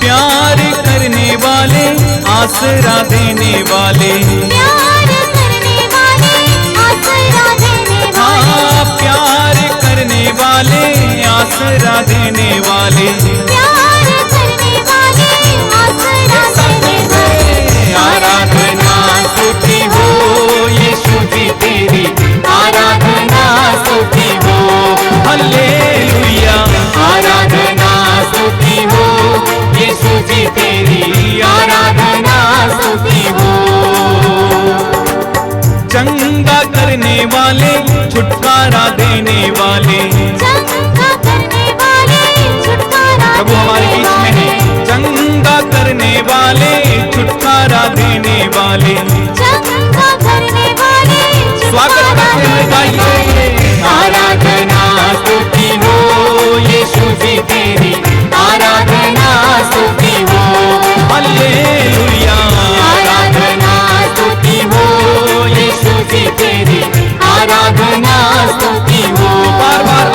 प्यार करने वाले, आसरा देने वाले, प्यार करने वाले, आसरा देने वाले, प्यार करने वाले, आसरा देने वाले। प्यार करने वाले, आसरा देने वाले। आराधना स्तुति हो यीशु जी तेरी, आराधना स्तुति हो। हल्लेलुया, आराधना स्तुति हो यीशु जी तेरी, आराधना स्तुति हो। चंगा करने वाले, छुटकारा देने वाले। चंगा करने वाले, छुटकारा प्रभु हमारे देने बीच में वाले, है। चंगा करने वाले, छुटकारा देने वाले। चंगा करने वाले, स्वागत करते हुए गाइए। आराधना स्तुति हो यीशु जी तेरी, आराधना स्तुति हो। हल्लेलुया, आराधना स्तुति हो यीशु जी तेरी, आराधना स्तुति हो। बार बार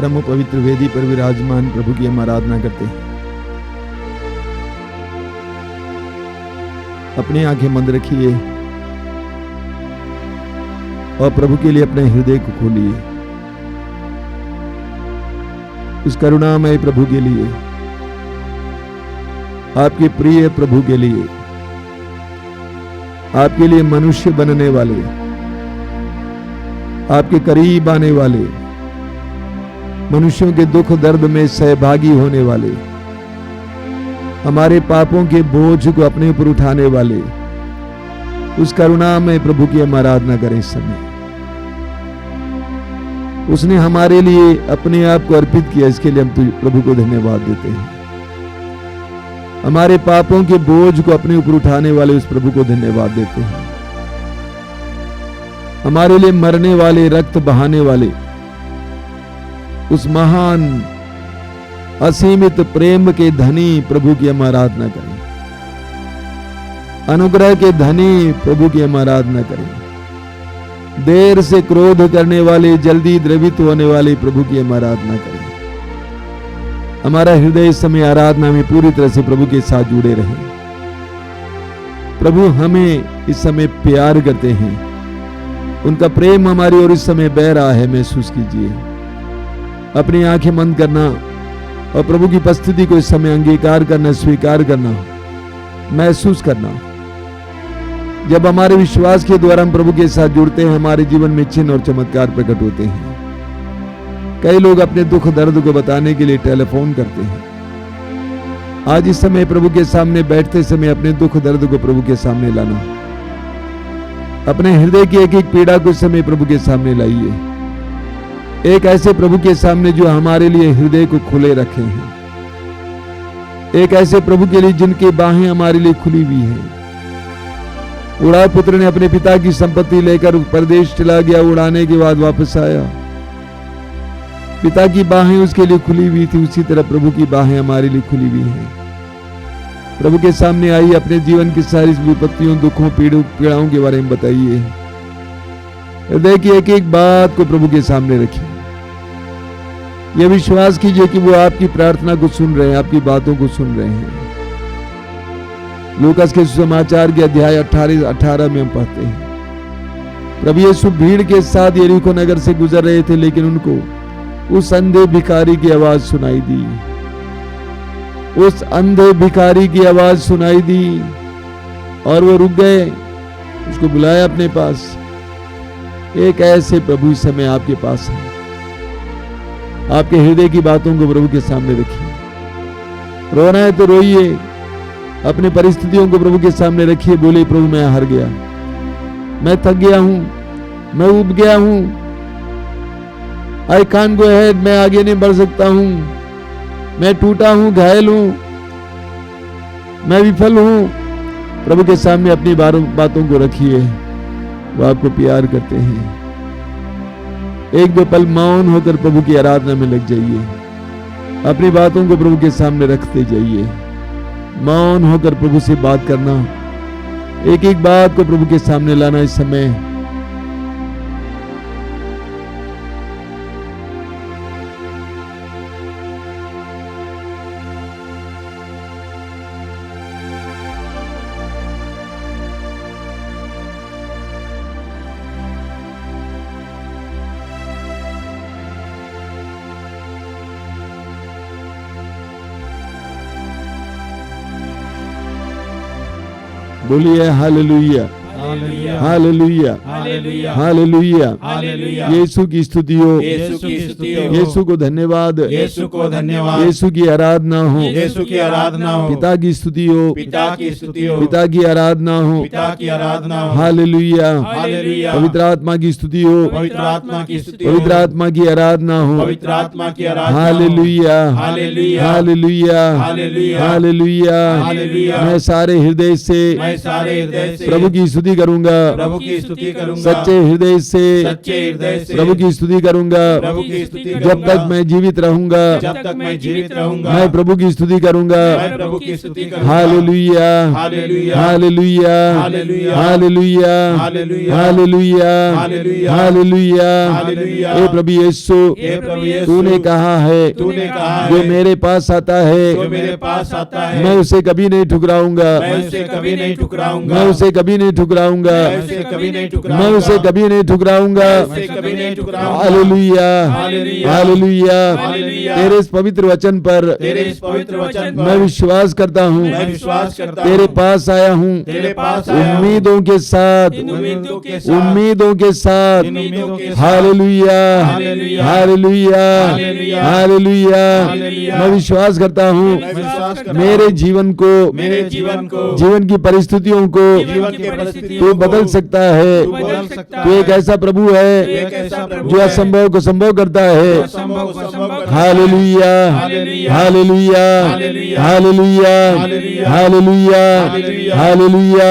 परम पवित्र वेदी पर विराजमान प्रभु की हम आराधना करते हैं। अपनी आंखें बंद रखिए और प्रभु के लिए अपने हृदय को खोलिए। उस करुणामय प्रभु के लिए, आपके प्रिय प्रभु के लिए, आपके लिए मनुष्य बनने वाले, आपके करीब आने वाले, मनुष्यों के दुख दर्द में सहभागी होने वाले, हमारे पापों के बोझ को अपने ऊपर उठाने वाले उस करुणामय प्रभु की हम आराधना करें इस समय। उसने हमारे लिए अपने आप को अर्पित किया, इसके लिए हम प्रभु को धन्यवाद देते हैं। हमारे पापों के बोझ को अपने ऊपर उठाने वाले उस प्रभु को धन्यवाद देते हैं। हमारे लिए मरने वाले, रक्त बहाने वाले उस महान असीमित प्रेम के धनी प्रभु की हम आराधना करें। अनुग्रह के धनी प्रभु की हम आराधना करें। देर से क्रोध करने वाले, जल्दी द्रवित होने वाले प्रभु की हम आराधना करें। हमारा हृदय इस समय आराधना में पूरी तरह से प्रभु के साथ जुड़े रहे। प्रभु हमें इस समय प्यार करते हैं, उनका प्रेम हमारी ओर इस समय बह रहा है, महसूस कीजिए। अपनी आंखें बंद करना और प्रभु की उपस्थिति को इस समय अंगीकार करना, स्वीकार करना, महसूस करना। जब हमारे विश्वास के द्वारा हम प्रभु के साथ जुड़ते हैं, हमारे जीवन में चिन्ह और चमत्कार प्रकट होते हैं। कई लोग अपने दुख दर्द को बताने के लिए टेलीफोन करते हैं। आज इस समय प्रभु के सामने बैठते समय अपने दुख दर्द को प्रभु के सामने लाना, अपने हृदय की एक एक पीड़ा को इस समय प्रभु के सामने लाइए। एक ऐसे प्रभु के सामने जो हमारे लिए हृदय को खुले रखे हैं, एक ऐसे प्रभु के लिए जिनकी बाहें हमारे लिए खुली हुई हैं। उड़ा पुत्र ने अपने पिता की संपत्ति लेकर परदेश चला गया, उड़ाने के बाद वापस आया, पिता की बाहें उसके लिए खुली हुई थी। उसी तरह प्रभु की बाहें हमारे लिए खुली हुई हैं। प्रभु के सामने आइए, अपने जीवन की सारी विपत्तियों, दुखों, पीड़ाओं के बारे में बताइए। हृदय की एक एक बात को प्रभु के सामने रखिए। यह विश्वास कीजिए कि वो आपकी प्रार्थना को सुन रहे हैं, आपकी बातों को सुन रहे हैं। लूकास के सुसमाचार के अध्याय 18 में हम पढ़ते हैं, प्रभु यीशु भीड़ के साथ यरीको नगर से गुजर रहे थे, लेकिन उनको उस अंधे भिखारी की आवाज सुनाई दी। उस अंधे भिखारी की आवाज सुनाई दी और वो रुक गए, उसको बुलाया अपने पास। एक ऐसे प्रभु इस समय आपके पास है। आपके हृदय की बातों को प्रभु के सामने रखिए। रोना है तो रोइए, अपनी परिस्थितियों को प्रभु के सामने रखिए। बोले, प्रभु मैं हार गया, मैं थक गया हूं, मैं उब गया हूं, आई कांट गो अहेड, मैं आगे नहीं बढ़ सकता हूं, मैं टूटा हूं, घायल हूं, मैं विफल हूं। प्रभु के सामने अपनी बातों को रखिए। वो आपको प्यार करते हैं। एक दो पल मौन होकर प्रभु की आराधना में लग जाइए। अपनी बातों को प्रभु के सामने रखते जाइए। मौन होकर प्रभु से बात करना, एक एक बात को प्रभु के सामने लाना इस समय। बोलिए hallelujah, hallelujah, hallelujah, hallelujah, hallelujah. Hallelujah. यीशु की स्तुति हो, यीशु की स्तुति हो, यीशु को धन्यवाद, यीशु को धन्यवाद, यीशु की आराधना हो, यीशु की आराधना हो, पिता की स्तुति हो, पिता की स्तुति हो, पिता की आराधना हो, पिता की आराधना हो। Hallelujah, hallelujah. पवित्र आत्मा की स्तुति हो, पवित्र आत्मा की स्तुति हो, पवित्र आत्मा की आराधना हो। पवित्र आत्मा की आराधना हो। Hallelujah, hallelujah, hallelujah, hallelujah, hallelujah. Hallelujah. मैं सारे हृदय से मैं सारे हृदय से प्रभु की स्तुति करूंगा, प्रभु की स्तुति करूंगा, सच्चे हृदय से सच्चे हृदय से प्रभु की स्तुति करूंगा। प्रभु की स्तुति जब करूंगा। तक मैं जीवित रहूंगा जब तक मैं जीवित रहूंगा, मैं प्रभु की स्तुति करूंगा। मैं प्रभु की स्तुति करूंगा। Hallelujah, hallelujah, hallelujah, hallelujah, hallelujah, hallelujah, hallelujah, hallelujah, hallelujah. Hallelujah. हे प्रभु यीशु, हे प्रभु यीशु, तूने कहा है तूने कहा जो है, मेरे पास आता जो है मेरे पास आता है, मैं उसे कभी नहीं ठुकराऊंगा, मैं उसे कभी नहीं ठुकराऊंगा, मैं उसे कभी नहीं ठुकराऊंगा, मैं उसे कभी नहीं ठुकराऊंगा, मैं उसे कभी नहीं ठुकराऊंगा। मैं उसे कभी नहीं ठुकराऊंगा। Hallelujah, hallelujah, hallelujah. हालेलुया। तेरे इस पवित्र वचन पर तेरे इस पवित्र वचन पर मैं विश्वास करता हूँ, मैं विश्वास करता तेरे हूँ, पास आया हूँ तेरे पास आया हूँ, उम्मीदों के साथ, उम्मीदों के साथ, उम्मीदों के साथ। उम्मीदों के साथ। Hallelujah, hallelujah, hallelujah, hallelujah, hallelujah. Hallelujah. मैं विश्वास करता हूँ मैं विश्वास करता मेरे हूँ, जीवन को, मेरे जीवन को, जीवन की परिस्थितियों को जीवन की परिस्थितियों तू को बदल सकता है। तू बदल सकता तू एक है। ऐसा प्रभु तू है एक ऐसा प्रभु जो है, असंभव को संभव करता है। जो संभव को संभव करता है। Hallelujah, hallelujah, hallelujah, hallelujah, hallelujah, hallelujah, hallelujah, hallelujah, hallelujah,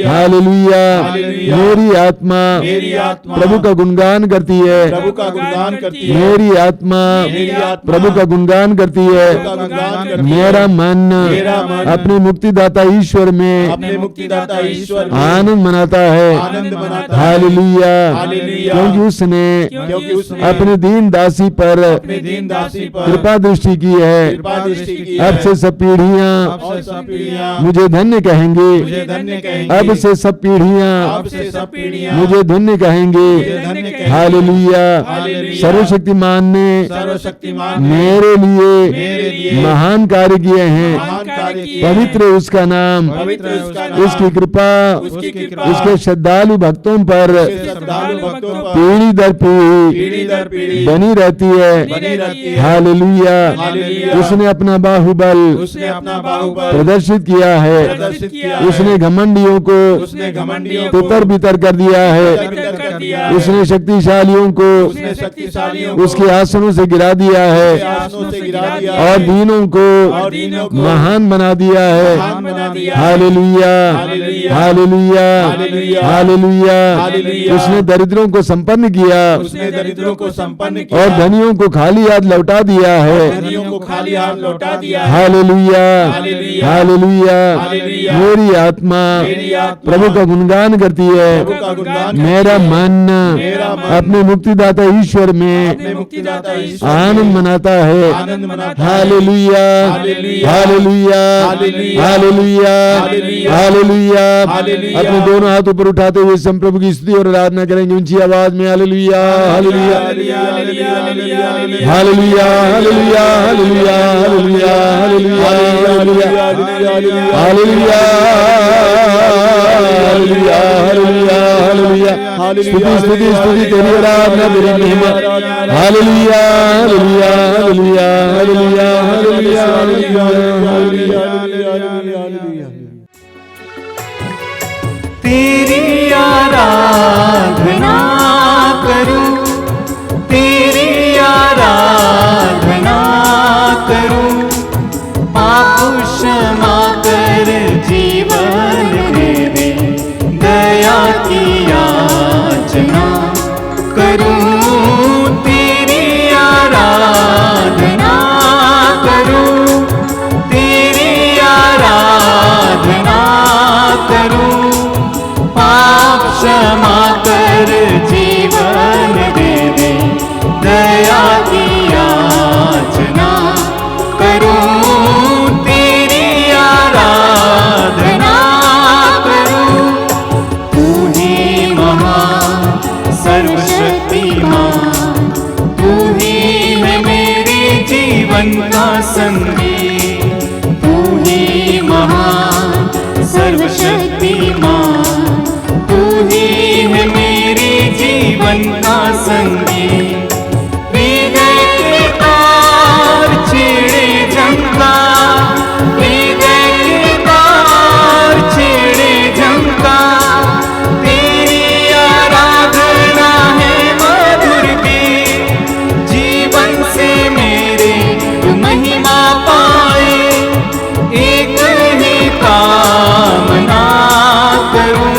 hallelujah, hallelujah. Hallelujah. मेरी आत्मा मेरी आत्मा प्रभु का गुणगान करती है। प्रभु का गुणगान करती है। मेरी आत्मा मेरी आत्मा प्रभु का गुणगान करती प्रभु का है। गुणगान करती है। मेरा मन मेरा मन अपने मुक्तिदाता ईश्वर में अपने मुक्तिदाता ईश्वर में आनंद मनाता है। आनंद मनाता है। Hallelujah, hallelujah. क्योंकि उसने क्योंकि उसने अपने दीन दासी पर अपने दीन दासी पर कृपा दृष्टि की है। कृपा दृष्टि की अब है। से सब पीढ़ियां अब से सब पीढ़ियां मुझे धन्य मुझे कहेंगे। धन्य कहेंगे। अब से सब पीढ़ियां अब से सब पीढ़ियां मुझे धन्य मुझे कहेंगे। धन्य कहेंगे। हालेलुया। हालेलुया। सर्वशक्तिमान ने सर्वशक्तिमान ने मेरे मेरे लिए लिए महान कार्य किए हैं। महान कार्य किए। पवित्र है उसका नाम, पवित्र है उसका नाम। उसकी कृपा उसकी कृपा उसके श्रद्धालु भक्तों पर उसके श्रद्धालु भक्तों पर पीढ़ी दर पीढ़ी पीढ़ी दर पीढ़ी बनी रहती है। बनी रहती है। हालेलुया। हालेलुया। उसने अपना बाहुबल उसने अपना बाहुबल प्रदर्शित किया है। प्रदर्शित किया है। उसने घमंडियों को उसने घमंडियों को तितर बितर कर दिया है। तितर कर दिया है। उसने शक्तिशालियों को उसने शक्तिशालियों को उसके आसनों से गिरा दिया उसके है आसनों से गिरा दिया और है। दीनों को और दीनों को महान बना दिया है। महान बना दिया है। Hallelujah, hallelujah. Hallelujah, hallelujah. Hallelujah. Hallelujah. उसने दरिद्रों को संपन्न किया उसने दरिद्रों को संपन्न किया और धनियों को खाली हाथ लौटा दिया है। धनियों को खाली हाथ लौटा दिया है। Hallelujah, hallelujah. हालेलुया। हालेलुया। मेरी आत्मा मेरी आत्मा प्रभु का गुणगान करती है। प्रभु का गुणगान मेरा मन मेरा मन अपने मुक्तिदाता ईश्वर में अपने मुक्तिदाता ईश्वर में आनंद मनाता है। आनंद मनाता है। Hallelujah, hallelujah. Hallelujah, hallelujah. Hallelujah, hallelujah. Hallelujah. Hallelujah. अपने दोनों हाथ ऊपर उठाते हुए हम प्रभु की स्तुति और आराधना करेंगे ऊंची आवाज में। Hallelujah, hallelujah, hallelujah, hallelujah, hallelujah, hallelujah. Hallelujah, hallelujah, hallelujah, hallelujah, hallelujah, hallelujah, hallelujah, hallelujah, hallelujah, hallelujah. स्तुति, स्तुति, स्तुति तेरी आराधना तेरी महिमा। Hallelujah, hallelujah, hallelujah, hallelujah, hallelujah, hallelujah, hallelujah. तेरी आराधना करूं, तेरी आराधना करूं, पाप क्षमा कर जीवन दे दे, दया की याचना करूं, तेरी आराधना करूं, तेरी आराधना करूं, पाप क्षमा कर जीवन दे दे, दया की याचना करूं, तेरी आराधना करूं। तू ही महान सर्वशक्तिमान, तू ही है मेरे जीवन का संगी, तू ही महान सर्वशक्तिमान, तू ही है मेरे जीवन का संगी। हृदय के तार छेड़े झंका, हृदय के तार छेड़े झंका, तेरी आराधना है मधुर गीत, जीवन से मेरे तू महिमा पाए, एक ही कामना करूं,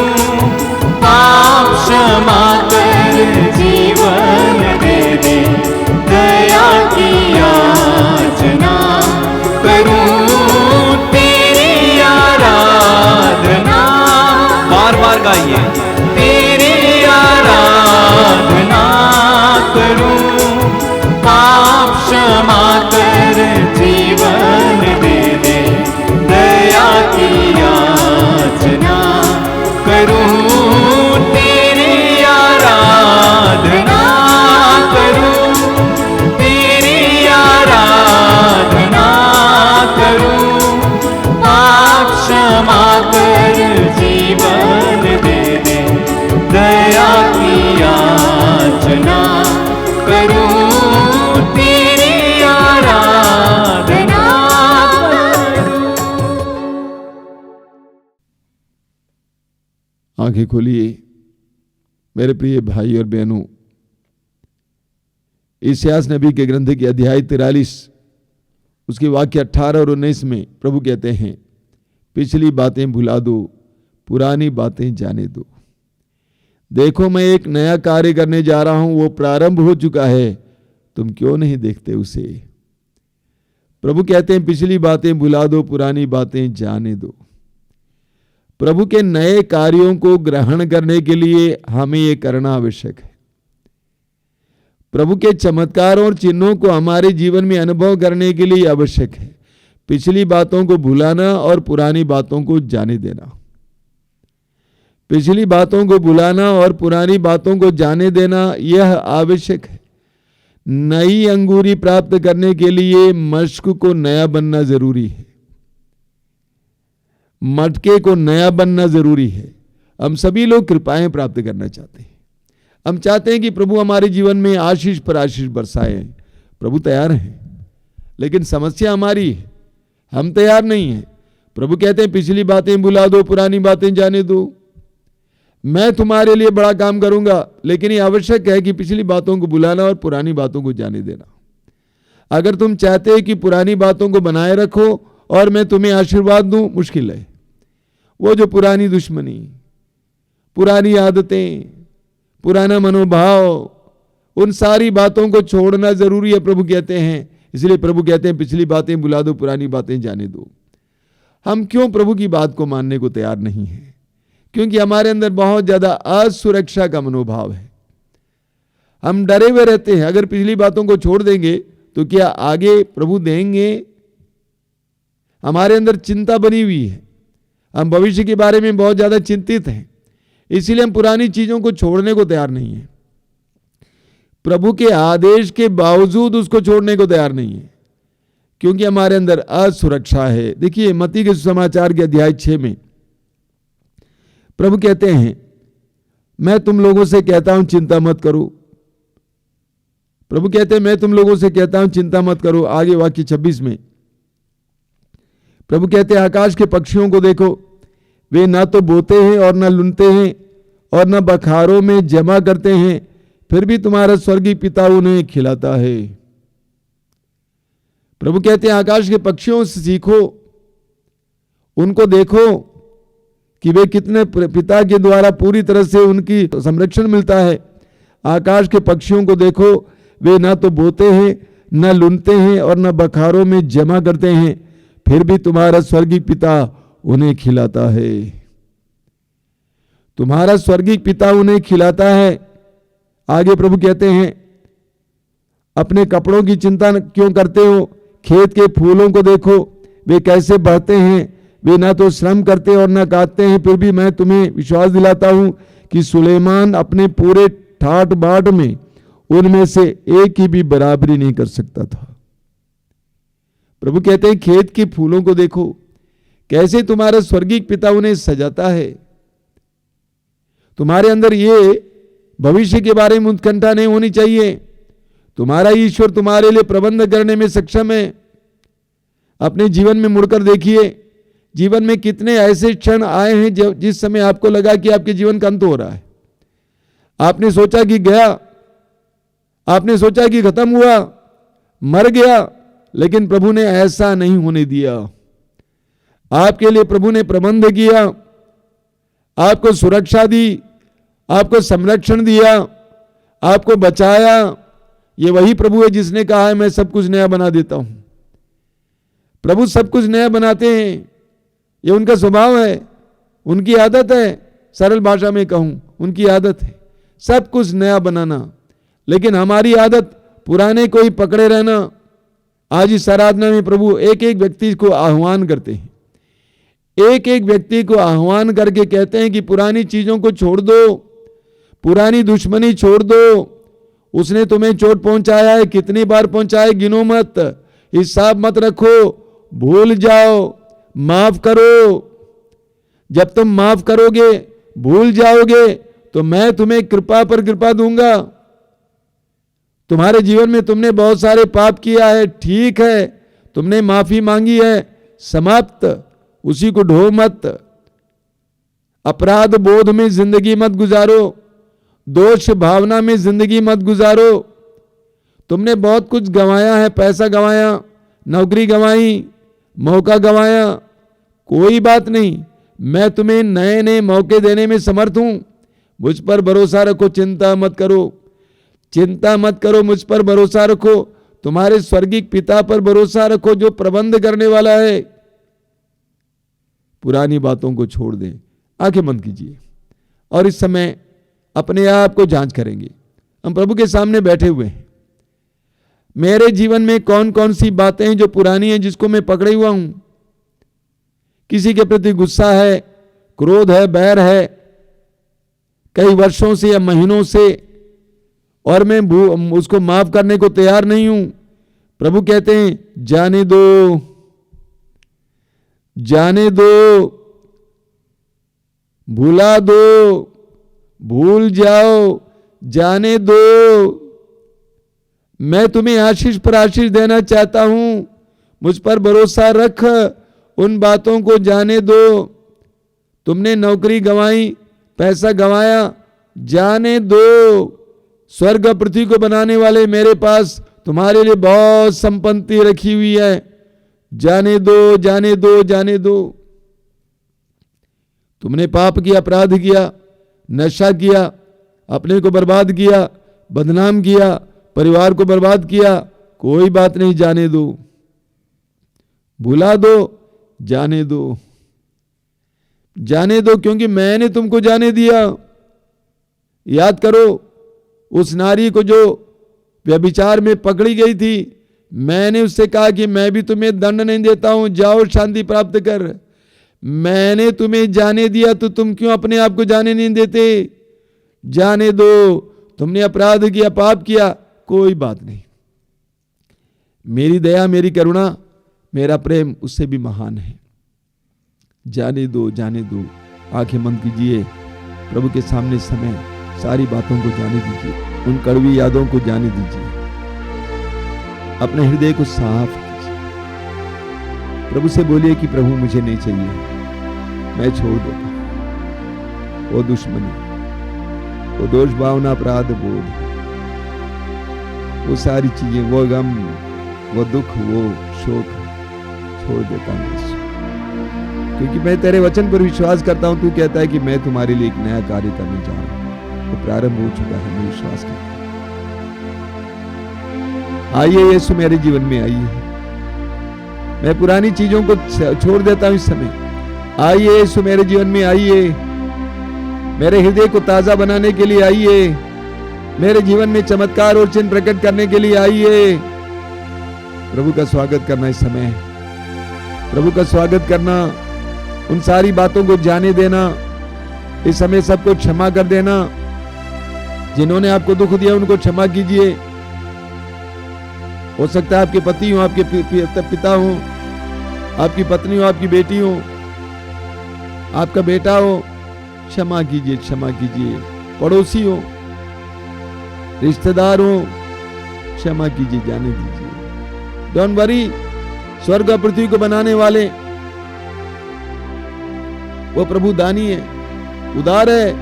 क्षमा कर जीवन दे दे, दया की याचना करूं, तेरी आराधना करूं। आंखें खोलिए मेरे प्रिय भाई और बहनों। इस्यास नबी के ग्रंथ के अध्याय 43 उसके वाक्य 18 और 19 में प्रभु कहते हैं, पिछली बातें भुला दो, पुरानी बातें जाने दो। देखो मैं एक नया कार्य करने जा रहा हूं, वो प्रारंभ हो चुका है, तुम क्यों नहीं देखते उसे। प्रभु कहते हैं पिछली बातें भुला दो, पुरानी बातें जाने दो। प्रभु के नए कार्यों को ग्रहण करने के लिए हमें यह करना आवश्यक है। प्रभु के चमत्कारों और चिन्हों को हमारे जीवन में अनुभव करने के लिए आवश्यक है पिछली बातों को भुलाना और पुरानी बातों को जाने देना। पिछली बातों को भुलाना और पुरानी बातों को जाने देना यह आवश्यक है। नई अंगूरी प्राप्त करने के लिए मशक को नया बनना जरूरी है, मटके को नया बनना जरूरी है। हम सभी लोग कृपाएं प्राप्त करना चाहते हैं। हम चाहते हैं कि प्रभु हमारे जीवन में आशीष पर आशीष बरसाए। प्रभु तैयार हैं, लेकिन समस्या हमारी है, हम तैयार नहीं हैं। प्रभु कहते हैं पिछली बातें भुला दो, पुरानी बातें जाने दो। मैं तुम्हारे लिए बड़ा काम करूंगा, लेकिन ये आवश्यक है कि पिछली बातों को भुलाना और पुरानी बातों को जाने देना। अगर तुम चाहते हो कि पुरानी बातों को बनाए रखो और मैं तुम्हें आशीर्वाद दूं, मुश्किल है। वो जो पुरानी दुश्मनी, पुरानी आदतें, पुराना मनोभाव, उन सारी बातों को छोड़ना जरूरी है, प्रभु कहते हैं। इसलिए प्रभु कहते हैं पिछली बातें भुला दो, पुरानी बातें जाने दो। हम क्यों प्रभु की बात को मानने को तैयार नहीं हैं? क्योंकि हमारे अंदर बहुत ज्यादा असुरक्षा का मनोभाव है। हम डरे हुए रहते हैं। अगर पिछली बातों को छोड़ देंगे तो क्या आगे प्रभु देंगे? हमारे अंदर चिंता बनी हुई है। हम भविष्य के बारे में बहुत ज्यादा चिंतित हैं, इसीलिए हम पुरानी चीजों को छोड़ने को तैयार नहीं है। प्रभु के आदेश के बावजूद उसको छोड़ने को तैयार नहीं है, क्योंकि हमारे अंदर असुरक्षा है। देखिए मत्ती के सुसमाचार के अध्याय 6 में प्रभु कहते हैं, मैं तुम लोगों से कहता हूं चिंता मत करो। प्रभु कहते हैं मैं तुम लोगों से कहता हूं चिंता मत करो। आगे वाक्य 26 में प्रभु कहते हैं आकाश के पक्षियों को देखो, वे ना तो बोते हैं और ना लुनते हैं और ना बखारों में जमा करते हैं, फिर भी तुम्हारा स्वर्गीय पिता उन्हें खिलाता है। प्रभु कहते हैं आकाश के पक्षियों से सीखो, उनको देखो कि वे कितने पिता के द्वारा पूरी तरह से उनकी संरक्षण मिलता है। आकाश के पक्षियों को देखो, वे ना तो बोते हैं, ना लुनते हैं और ना बखारों में जमा करते हैं, फिर भी तुम्हारा स्वर्गीय पिता उन्हें खिलाता है। तुम्हारा स्वर्गीय पिता उन्हें खिलाता है। आगे प्रभु कहते हैं अपने कपड़ों की चिंता क्यों करते हो? खेत के फूलों को देखो, वे कैसे बढ़ते हैं, वे ना तो श्रम करते और ना काटते हैं, फिर भी मैं तुम्हें विश्वास दिलाता हूं कि सुलेमान अपने पूरे ठाट बाट में उनमें से एक की भी बराबरी नहीं कर सकता था। प्रभु कहते हैं खेत के फूलों को देखो, कैसे तुम्हारा स्वर्गीय पिता उन्हें सजाता है। तुम्हारे अंदर ये भविष्य के बारे में उत्कंठा नहीं होनी चाहिए। तुम्हारा ईश्वर तुम्हारे लिए प्रबंध करने में सक्षम है। अपने जीवन में मुड़कर देखिए, जीवन में कितने ऐसे क्षण आए हैं जिस समय आपको लगा कि आपके जीवन का अंत हो रहा है। आपने सोचा कि गया, आपने सोचा कि खत्म हुआ, मर गया, लेकिन प्रभु ने ऐसा नहीं होने दिया। आपके लिए प्रभु ने प्रबंध किया, आपको सुरक्षा दी, आपको संरक्षण दिया, आपको बचाया। ये वही प्रभु है जिसने कहा है मैं सब कुछ नया बना देता हूं। प्रभु सब कुछ नया बनाते हैं, ये उनका स्वभाव है, उनकी आदत है। सरल भाषा में कहूं, उनकी आदत है सब कुछ नया बनाना। लेकिन हमारी आदत पुराने को ही पकड़े रहना। आज इस आराधना में प्रभु एक एक व्यक्ति को आह्वान करते हैं, एक एक व्यक्ति को आह्वान करके कहते हैं कि पुरानी चीजों को छोड़ दो, पुरानी दुश्मनी छोड़ दो। उसने तुम्हें चोट पहुंचाया है, कितनी बार पहुंचाया गिनो मत, हिसाब मत रखो, भूल जाओ, माफ करो। जब तुम माफ करोगे, भूल जाओगे, तो मैं तुम्हें कृपा पर कृपा दूंगा। तुम्हारे जीवन में तुमने बहुत सारे पाप किया है, ठीक है, तुमने माफी मांगी है, समाप्त, उसी को ढो मत। अपराध बोध में जिंदगी मत गुजारो, दोष भावना में जिंदगी मत गुजारो। तुमने बहुत कुछ गंवाया है, पैसा गंवाया, नौकरी गंवाई, मौका गंवाया, कोई बात नहीं, मैं तुम्हें नए नए मौके देने में समर्थ हूं। मुझ पर भरोसा रखो, चिंता मत करो, चिंता मत करो, मुझ पर भरोसा रखो, तुम्हारे स्वर्गीय पिता पर भरोसा रखो जो प्रबंध करने वाला है। पुरानी बातों को छोड़ दें, आंखें बंद कीजिए और इस समय अपने आप को जांच करेंगे। हम प्रभु के सामने बैठे हुए हैं। मेरे जीवन में कौन कौन सी बातें हैं जो पुरानी हैं, जिसको मैं पकड़े हुआ हूं। किसी के प्रति गुस्सा है, क्रोध है, बैर है, कई वर्षों से या महीनों से, और मैं उसको माफ करने को तैयार नहीं हूं। प्रभु कहते हैं जाने दो, जाने दो, भुला दो, भूल जाओ, जाने दो। मैं तुम्हें आशीष पर आशीष देना चाहता हूं, मुझ पर भरोसा रख, उन बातों को जाने दो। तुमने नौकरी गंवाई, पैसा गंवाया, जाने दो। स्वर्ग पृथ्वी को बनाने वाले मेरे पास तुम्हारे लिए बहुत संपत्ति रखी हुई है, जाने दो, जाने दो, जाने दो। तुमने पाप किया, अपराध किया, नशा किया, अपने को बर्बाद किया, बदनाम किया, परिवार को बर्बाद किया, कोई बात नहीं, जाने दो, भुला दो, जाने दो, जाने दो, क्योंकि मैंने तुमको जाने दिया। याद करो उस नारी को जो व्यभिचार में पकड़ी गई थी, मैंने उससे कहा कि मैं भी तुम्हें दंड नहीं देता हूं, जाओ शांति प्राप्त कर। मैंने तुम्हें जाने दिया तो तुम क्यों अपने आप को जाने नहीं देते? जाने दो, तुमने अपराध किया, पाप किया, कोई बात नहीं। मेरी दया, मेरी करुणा, मेरा प्रेम उससे भी महान है। जाने दो, जाने दो। आंखें बंद कीजिए, प्रभु के सामने समय सारी बातों को जाने दीजिए, उन कड़वी यादों को जाने दीजिए, अपने हृदय को साफ कीजिए। प्रभु से बोलिए कि प्रभु मुझे नहीं चाहिए, मैं छोड़ देता हूं वो दुश्मनी, वो दोष भावना, अपराध बोध, वो सारी चीजें, वो गम, वो दुख, वो शोक छोड़ देता हूं, क्योंकि मैं तेरे वचन पर विश्वास करता हूं। तू कहता है कि मैं तुम्हारे लिए एक नया कार्य करने जा रहा हूं, वो प्रारंभ हो चुका है, मैं विश्वास करता हूं। आइए यीशु मेरे जीवन में आइए, मैं पुरानी चीजों को छोड़ देता हूं इस समय। आइए यीशु मेरे जीवन में आइए, मेरे हृदय को ताजा बनाने के लिए आइए, मेरे जीवन में चमत्कार और चिन्ह प्रकट करने के लिए आइए। प्रभु का स्वागत करना इस समय, प्रभु का स्वागत करना, उन सारी बातों को जाने देना, इस समय सबको क्षमा कर देना। जिन्होंने आपको दुख दिया उनको क्षमा कीजिए। हो सकता है आपके पति हो, आपके पिता हो, आपकी पत्नी हो, आपकी बेटी हो, आपका बेटा हो, क्षमा कीजिए, क्षमा कीजिए। पड़ोसी हो, रिश्तेदार हो, क्षमा कीजिए, जाने दीजिए। डोंट वरी, स्वर्ग और पृथ्वी को बनाने वाले वो प्रभु दानी है, उदार है,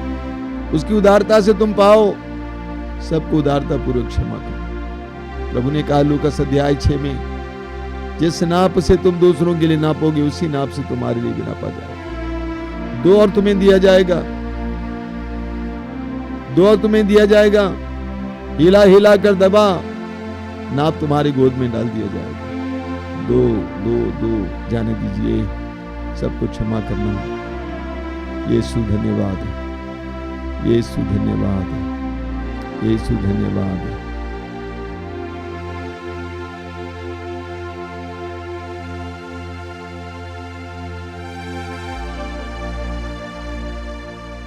उसकी उदारता से तुम पाओ। सबको उदारता पूर्वक क्षमा करो। प्रभु ने कहा लूका अध्याय 6 में, जिस नाप से तुम दूसरों के लिए नापोगे उसी नाप से तुम्हारे लिए भी नापा जाएगा। दो और तुम्हें दिया जाएगा, दो और तुम्हें दिया जाएगा, हिला हिला कर दबा, नाप तुम्हारी गोद में डाल दिया जाएगा। दो दो दो, जाने दीजिए, सबको क्षमा करना। यीशु धन्यवाद, यीशु धन्यवाद, यीशु धन्यवाद।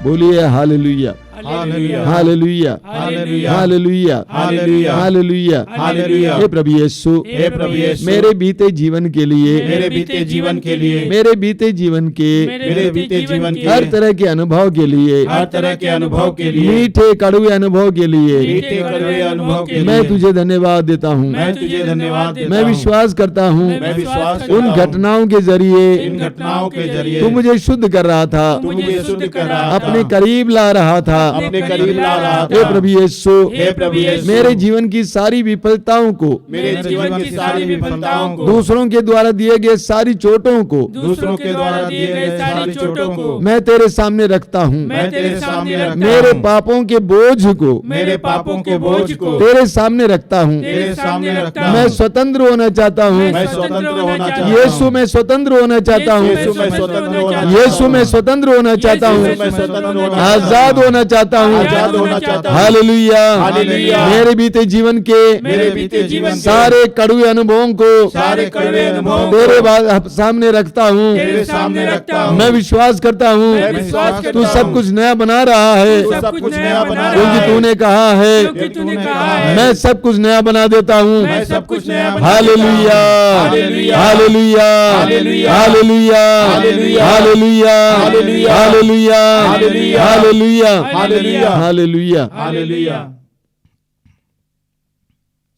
बोलिए hallelujah. Hallelujah hallelujah hallelujah hallelujah hallelujah hallelujah hallelujah. हे प्रभु यीशु, हे प्रभु यीशु, मेरे बीते जीवन के लिए, मेरे बीते जीवन के लिए, मेरे बीते जीवन के मेरे बीते जीवन के हर तरह के अनुभव के लिए, हर तरह के अनुभव के लिए, मीठे कड़वे अनुभव के लिए मीठे कड़वे अनुभव के लिए मैं तुझे धन्यवाद देता हूँ। मैं तुझे धन्यवाद देता मैं हूँ। विश्वास करता हूँ मैं विश्वास करता उन हूँ। घटनाओं के जरिए इन घटनाओं के जरिए तू मुझे शुद्ध कर रहा था, तू मुझे शुद्ध कर रहा था, अपने करीब ला रहा था। अपने करीब ला रहा हे था। प्रभु यीशु, हे प्रभु यीशु, मेरे जीवन की सारी विफलताओं को, मेरे जीवन की सारी विफलताओं को, दूसरों के द्वारा दिए गए सारी चोटों को दूसरों के द्वारा दिए गए सारी चोटों को मैं तेरे सामने रखता हूँ। मैं तेरे सामने रखता मेरे हूँ। पापों के बोझ को मेरे पापों के बोझ को तेरे सामने रखता हूँ। तेरे सामने रखता हूँ। मैं स्वतंत्र होना चाहता हूँ। मैं स्वतंत्र होना चाहता हूँ। यीशु, मैं स्वतंत्र होना चाहता हूँ। यीशु, मैं स्वतंत्र होना चाहता हूँ। यीशु, मैं स्वतंत्र होना चाहता हूँ। यीशु, मैं स्वतंत्र होना चाहता हूँ। आजाद होना चाहता हूँ। आजाद होना चाहता हूँ। Hallelujah hallelujah. मेरे बीते जीवन के मेरे बीते जीवन के सारे कड़वे अनुभवों को सारे कड़वे अनुभवों को तेरे सामने रखता हूँ। तेरे सामने रखता हूँ। मैं विश्वास करता हूँ मैं विश्वास करता तू हूँ। सब कुछ नया बना रहा है, तू सब कुछ नया बना रहा क्योंकि है। तूने कहा है क्योंकि तूने कहा है। मैं सब कुछ नया बना देता हूँ। मैं सब कुछ नया बना hallelujah hallelujah. Hallelujah hallelujah. Hallelujah hallelujah. Hallelujah hallelujah. Hallelujah hallelujah. Hallelujah hallelujah. Hallelujah. Hallelujah.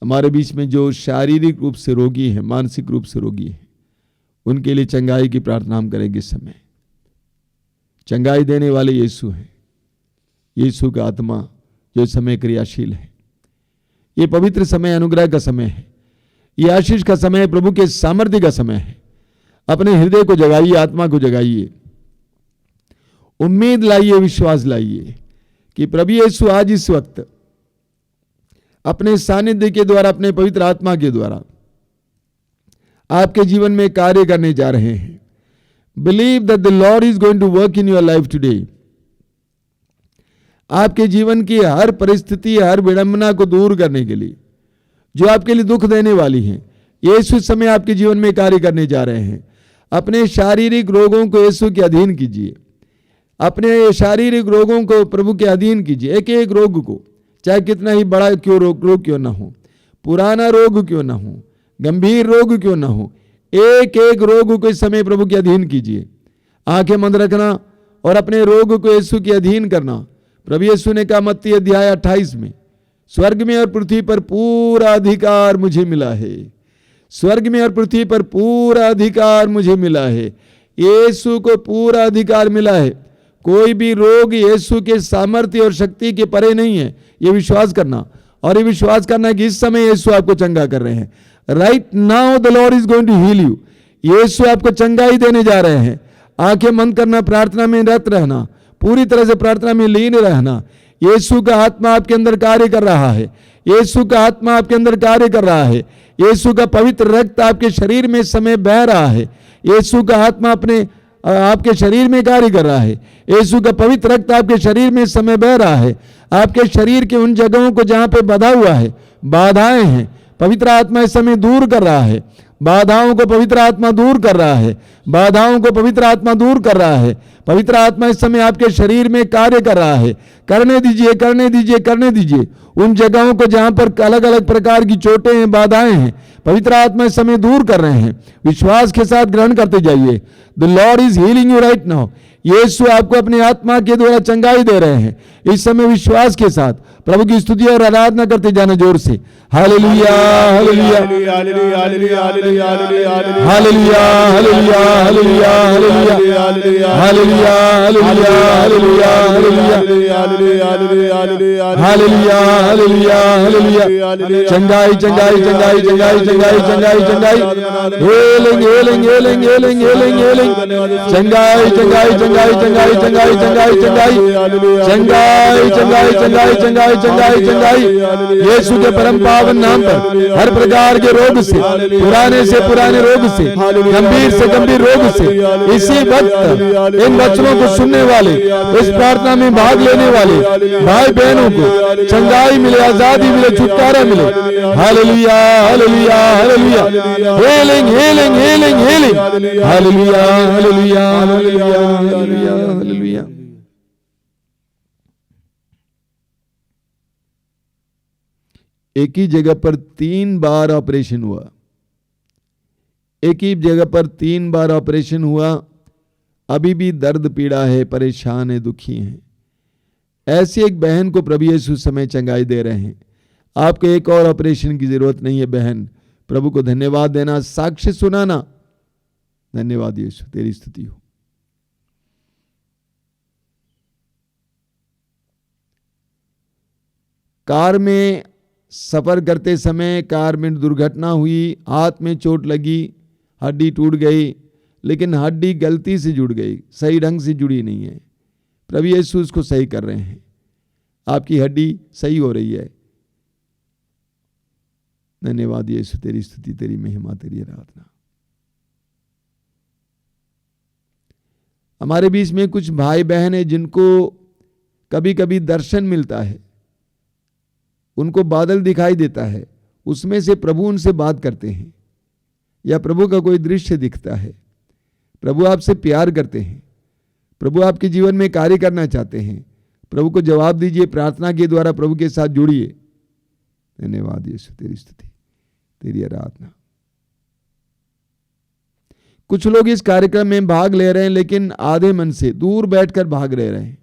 हमारे बीच में जो शारीरिक रूप से रोगी है, मानसिक रूप से रोगी है, उनके लिए चंगाई की प्रार्थना हम करेंगे। इस समय चंगाई देने वाले यीशु हैं। यीशु का आत्मा जो इस समय क्रियाशील है। ये पवित्र समय अनुग्रह का समय है, ये आशीष का समय है, प्रभु के सामर्थ्य का समय है। अपने हृदय को जगाइए, आत्मा को जगाइए, उम्मीद लाइए, विश्वास लाइए कि प्रभु यीशु आज इस वक्त अपने सानिध्य के द्वारा, अपने पवित्र आत्मा के द्वारा आपके जीवन में कार्य करने जा रहे हैं। Believe that the lord is going to work in your life today. आपके जीवन की हर परिस्थिति, हर विडंबना को दूर करने के लिए, जो आपके लिए दुख देने वाली है, यीशु इस समय आपके जीवन में कार्य करने जा रहे हैं। अपने शारीरिक रोगों को यीशु के अधीन कीजिए। अपने शारीरिक रोगों को प्रभु के अधीन कीजिए। एक एक रोग को, चाहे कितना ही बड़ा रोग क्यों ना हो, पुराना रोग क्यों ना हो, गंभीर रोग क्यों ना हो, एक एक रोग को इस समय प्रभु के अधीन कीजिए। आंखें बंद रखना और अपने रोग को यीशु के अधीन करना। प्रभु यीशु ने कहा मत्ती अध्याय 28 में, स्वर्ग में और पृथ्वी पर पूरा अधिकार मुझे मिला है। स्वर्ग में और पृथ्वी पर पूरा अधिकार मुझे मिला है। यीशु को पूरा अधिकार मिला है। कोई भी रोग यीशु के सामर्थ्य और शक्ति के परे नहीं है। ये विश्वास करना, और ये विश्वास करना कि इस समय यीशु आपको चंगा कर रहे हैं। Right now the lord is going to heal you. यीशु आपको चंगाई देने जा रहे हैं। आंखें बंद करना, प्रार्थना में रत रहना, पूरी तरह से प्रार्थना में लीन रहना। यीशु का आत्मा आपके अंदर कार्य कर रहा है। यीशु का आत्मा आपके अंदर कार्य कर रहा है। यीशु का पवित्र रक्त आपके शरीर में इस समय बह रहा है। यीशु का आत्मा अपने आपके शरीर में कार्य कर रहा है। यीशु का पवित्र रक्त आपके शरीर में इस समय बह रहा है। आपके शरीर के उन जगहों को जहां पे बंधा हुआ है, बाधाएं हैं, पवित्र आत्मा इस समय दूर कर रहा है। बाधाओं को पवित्र आत्मा दूर कर रहा है। बाधाओं को पवित्र आत्मा दूर कर रहा है। पवित्र आत्मा इस समय आपके शरीर में कार्य कर रहा है। करने दीजिए, करने दीजिए, करने दीजिए। उन जगहों को जहां पर अलग अलग प्रकार की चोटें हैं, बाधाएं हैं, पवित्र आत्मा इस समय दूर कर रहे हैं। विश्वास के साथ ग्रहण करते जाइए। The lord is healing you right now. यीशु आपको अपने आत्मा के द्वारा चंगाई दे रहे हैं। इस समय विश्वास के साथ प्रभु की स्तुति और आराधना करते जाना जोर से। Hallelujah hallelujah hallelujah hallelujah hallelujah hallelujah hallelujah hallelujah hallelujah hallelujah hallelujah. चंगाई चंगाई चंगाई चंगाई चंगाई चंगाई चंगाई। Hailing hailing hailing hailing hailing hailing. चंगाई चंगाई चंगाई चंगाई चंगाई चंगाई चंगाई चंगाई चंगाई चंगाई चंगाई चंगाई चंगाई। यीशु के परम पावन नाम पर हर प्रकार के रोग से, पुराने रोग से, गंभीर रोग से इसी वक्त इन वचनों को सुनने वाले, इस प्रार्थना में भाग लेने वाले भाई बहनों को चंगाई मिले, आजादी मिले, छुटकारा मिले। Hallelujah hallelujah hallelujah. Healing healing healing healing. Hallelujah hallelujah hallelujah hallelujah hallelujah. एक ही जगह पर 3 बार ऑपरेशन हुआ, एक ही जगह पर 3 बार ऑपरेशन हुआ, अभी भी दर्द पीड़ा है, परेशान है, दुखी हैं। ऐसी एक बहन को प्रभु यीशु समय चंगाई दे रहे हैं। आपको एक और ऑपरेशन की जरूरत नहीं है बहन। प्रभु को धन्यवाद देना, साक्ष्य सुनाना। धन्यवाद यीशु, तेरी स्तुति हो। कार में सफर करते समय कार में दुर्घटना हुई, हाथ में चोट लगी, हड्डी टूट गई, लेकिन हड्डी गलती से जुड़ गई, सही ढंग से जुड़ी नहीं है। प्रभु यीशु उसको सही कर रहे हैं, आपकी हड्डी सही हो रही है। धन्यवाद यीशु, तेरी स्तुति, तेरी महिमा, तेरी आराधना। हमारे बीच में कुछ भाई बहन है जिनको कभी कभी दर्शन मिलता है, उनको बादल दिखाई देता है, उसमें से प्रभु उनसे बात करते हैं, या प्रभु का कोई दृश्य दिखता है। प्रभु आपसे प्यार करते हैं, प्रभु आपके जीवन में कार्य करना चाहते हैं। प्रभु को जवाब दीजिए, प्रार्थना के द्वारा प्रभु के साथ जुड़िए। धन्यवाद यीशु, तेरी स्तुति, तेरी आराधना। कुछ लोग इस कार्यक्रम में भाग ले रहे हैं, लेकिन आधे मन से दूर बैठकर भाग ले रहे हैं,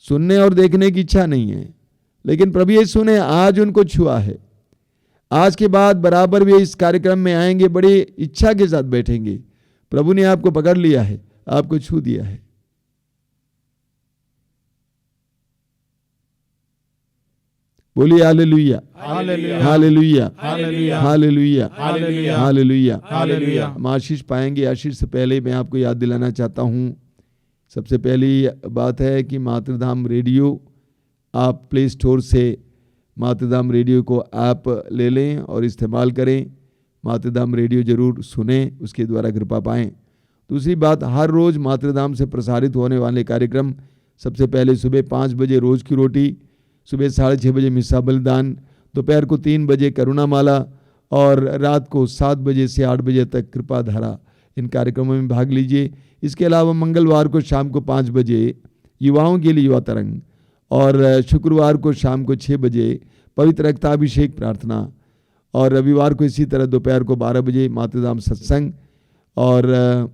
सुनने और देखने की इच्छा नहीं है। लेकिन प्रभु यीशु ने आज उनको छुआ है। आज के बाद बराबर वे इस कार्यक्रम में आएंगे, बड़ी इच्छा के साथ बैठेंगे। प्रभु ने आपको पकड़ लिया है, आपको छू दिया है। बोलिए hallelujah, hallelujah, hallelujah, hallelujah, hallelujah, hallelujah, hallelujah, hallelujah. हम आशीष पाएंगे। आशीष से पहले मैं आपको याद दिलाना चाहता हूं, सबसे पहली बात है कि मातृधाम रेडियो, आप प्ले स्टोर से मातृधाम रेडियो को ऐप ले लें और इस्तेमाल करें। मातृधाम रेडियो जरूर सुने, उसके द्वारा कृपा पाएं। दूसरी बात, हर रोज़ मातृधाम से प्रसारित होने वाले कार्यक्रम, सबसे पहले सुबह 5 बजे रोज़ की रोटी, सुबह 6:30 बजे मिस्सा बलिदान, दोपहर को 3 बजे करुणामाला और रात को 7 बजे से 8 बजे तक कृपा धारा। इन कार्यक्रमों में भाग लीजिए। इसके अलावा मंगलवार को शाम को 5 बजे युवाओं के लिए युवा तरंग, और शुक्रवार को शाम को 6 बजे पवित्र रक्ताभिषेक प्रार्थना, और रविवार को इसी तरह दोपहर को 12 बजे मातृधाम सत्संग। और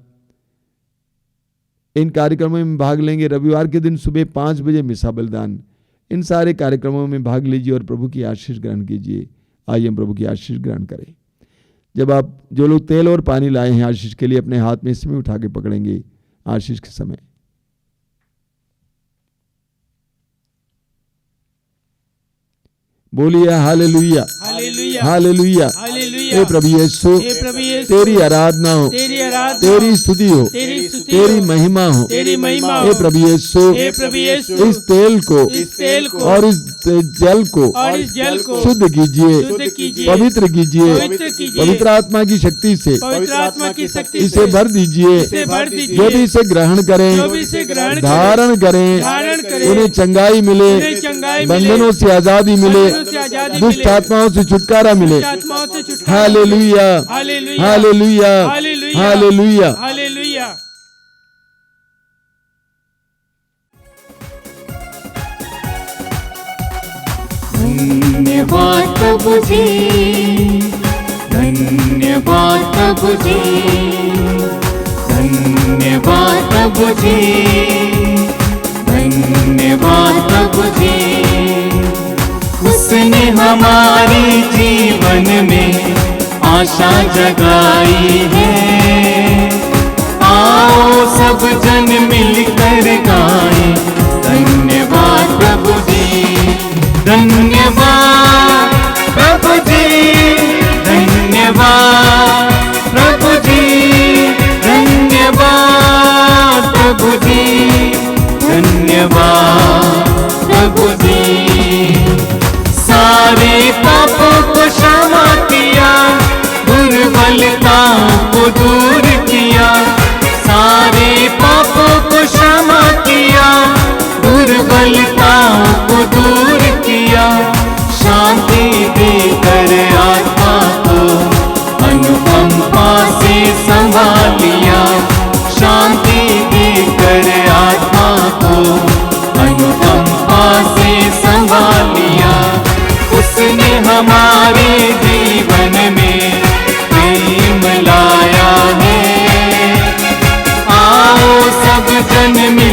इन कार्यक्रमों में भाग लेंगे। रविवार के दिन सुबह 5 बजे मिस्सा बलिदान। इन सारे कार्यक्रमों में भाग लीजिए और प्रभु की आशीष ग्रहण कीजिए। आइए हम प्रभु की आशीष ग्रहण करें। जब आप, जो लोग तेल और पानी लाए हैं आशीष के लिए, अपने हाथ में इसमें उठा के पकड़ेंगे आशीष के समय। बोलिए हालेलुया, हालेलुया, हालेलुया। हालेलुया। हे प्रभु यीशु, हे प्रभु यीशु, तेरी आराधना हो, तेरी आराधना, तेरी स्तुति हो, तेरी स्तुति, तेरी महिमा हो, तेरी महिमा हे हो। प्रभु यीशु, हे प्रभु यीशु, इस तेल को इस तेल को और इस जल को और इस जल को शुद्ध कीजिए, शुद्ध कीजिए, पवित्र कीजिए, पवित्र कीजिए, पवित्र आत्मा की शक्ति से पवित्र आत्मा की शक्ति इसे से भर दीजिए। इसे भर दीजिए। जो भी इसे ग्रहण करें, जो भी इसे ग्रहण करें, धारण करें, धारण करें, उन्हें चंगाई मिले, उन्हें चंगाई मिले, बंधनों से आजादी मिले, बंधनों से आजादी दुष्ट मिले, आत्माओं से छुटकारा मिले। दुष्ट आत्माओं से छुटकारा hallelujah, hallelujah, hallelujah, hallelujah, hallelujah. Hallelujah. धन्यवाद प्रभु जी, धन्यवाद प्रभु जी, धन्यवाद प्रभु जी, धन्यवाद प्रभु जी। उसने हमारे जीवन में आशा जगाई है। आओ सब जन मिलकर गाएं, धन्यवाद प्रभु जी, धन्यवाद प्रभु जी, धन्यवाद प्रभु जी, धन्यवाद प्रभु जी, धन्यवाद प्रभु जी। सारे पापों को क्षमा किया, दुर्बलताओं को दूर किया, सारे पापों को क्षमा किया, अब जन्मी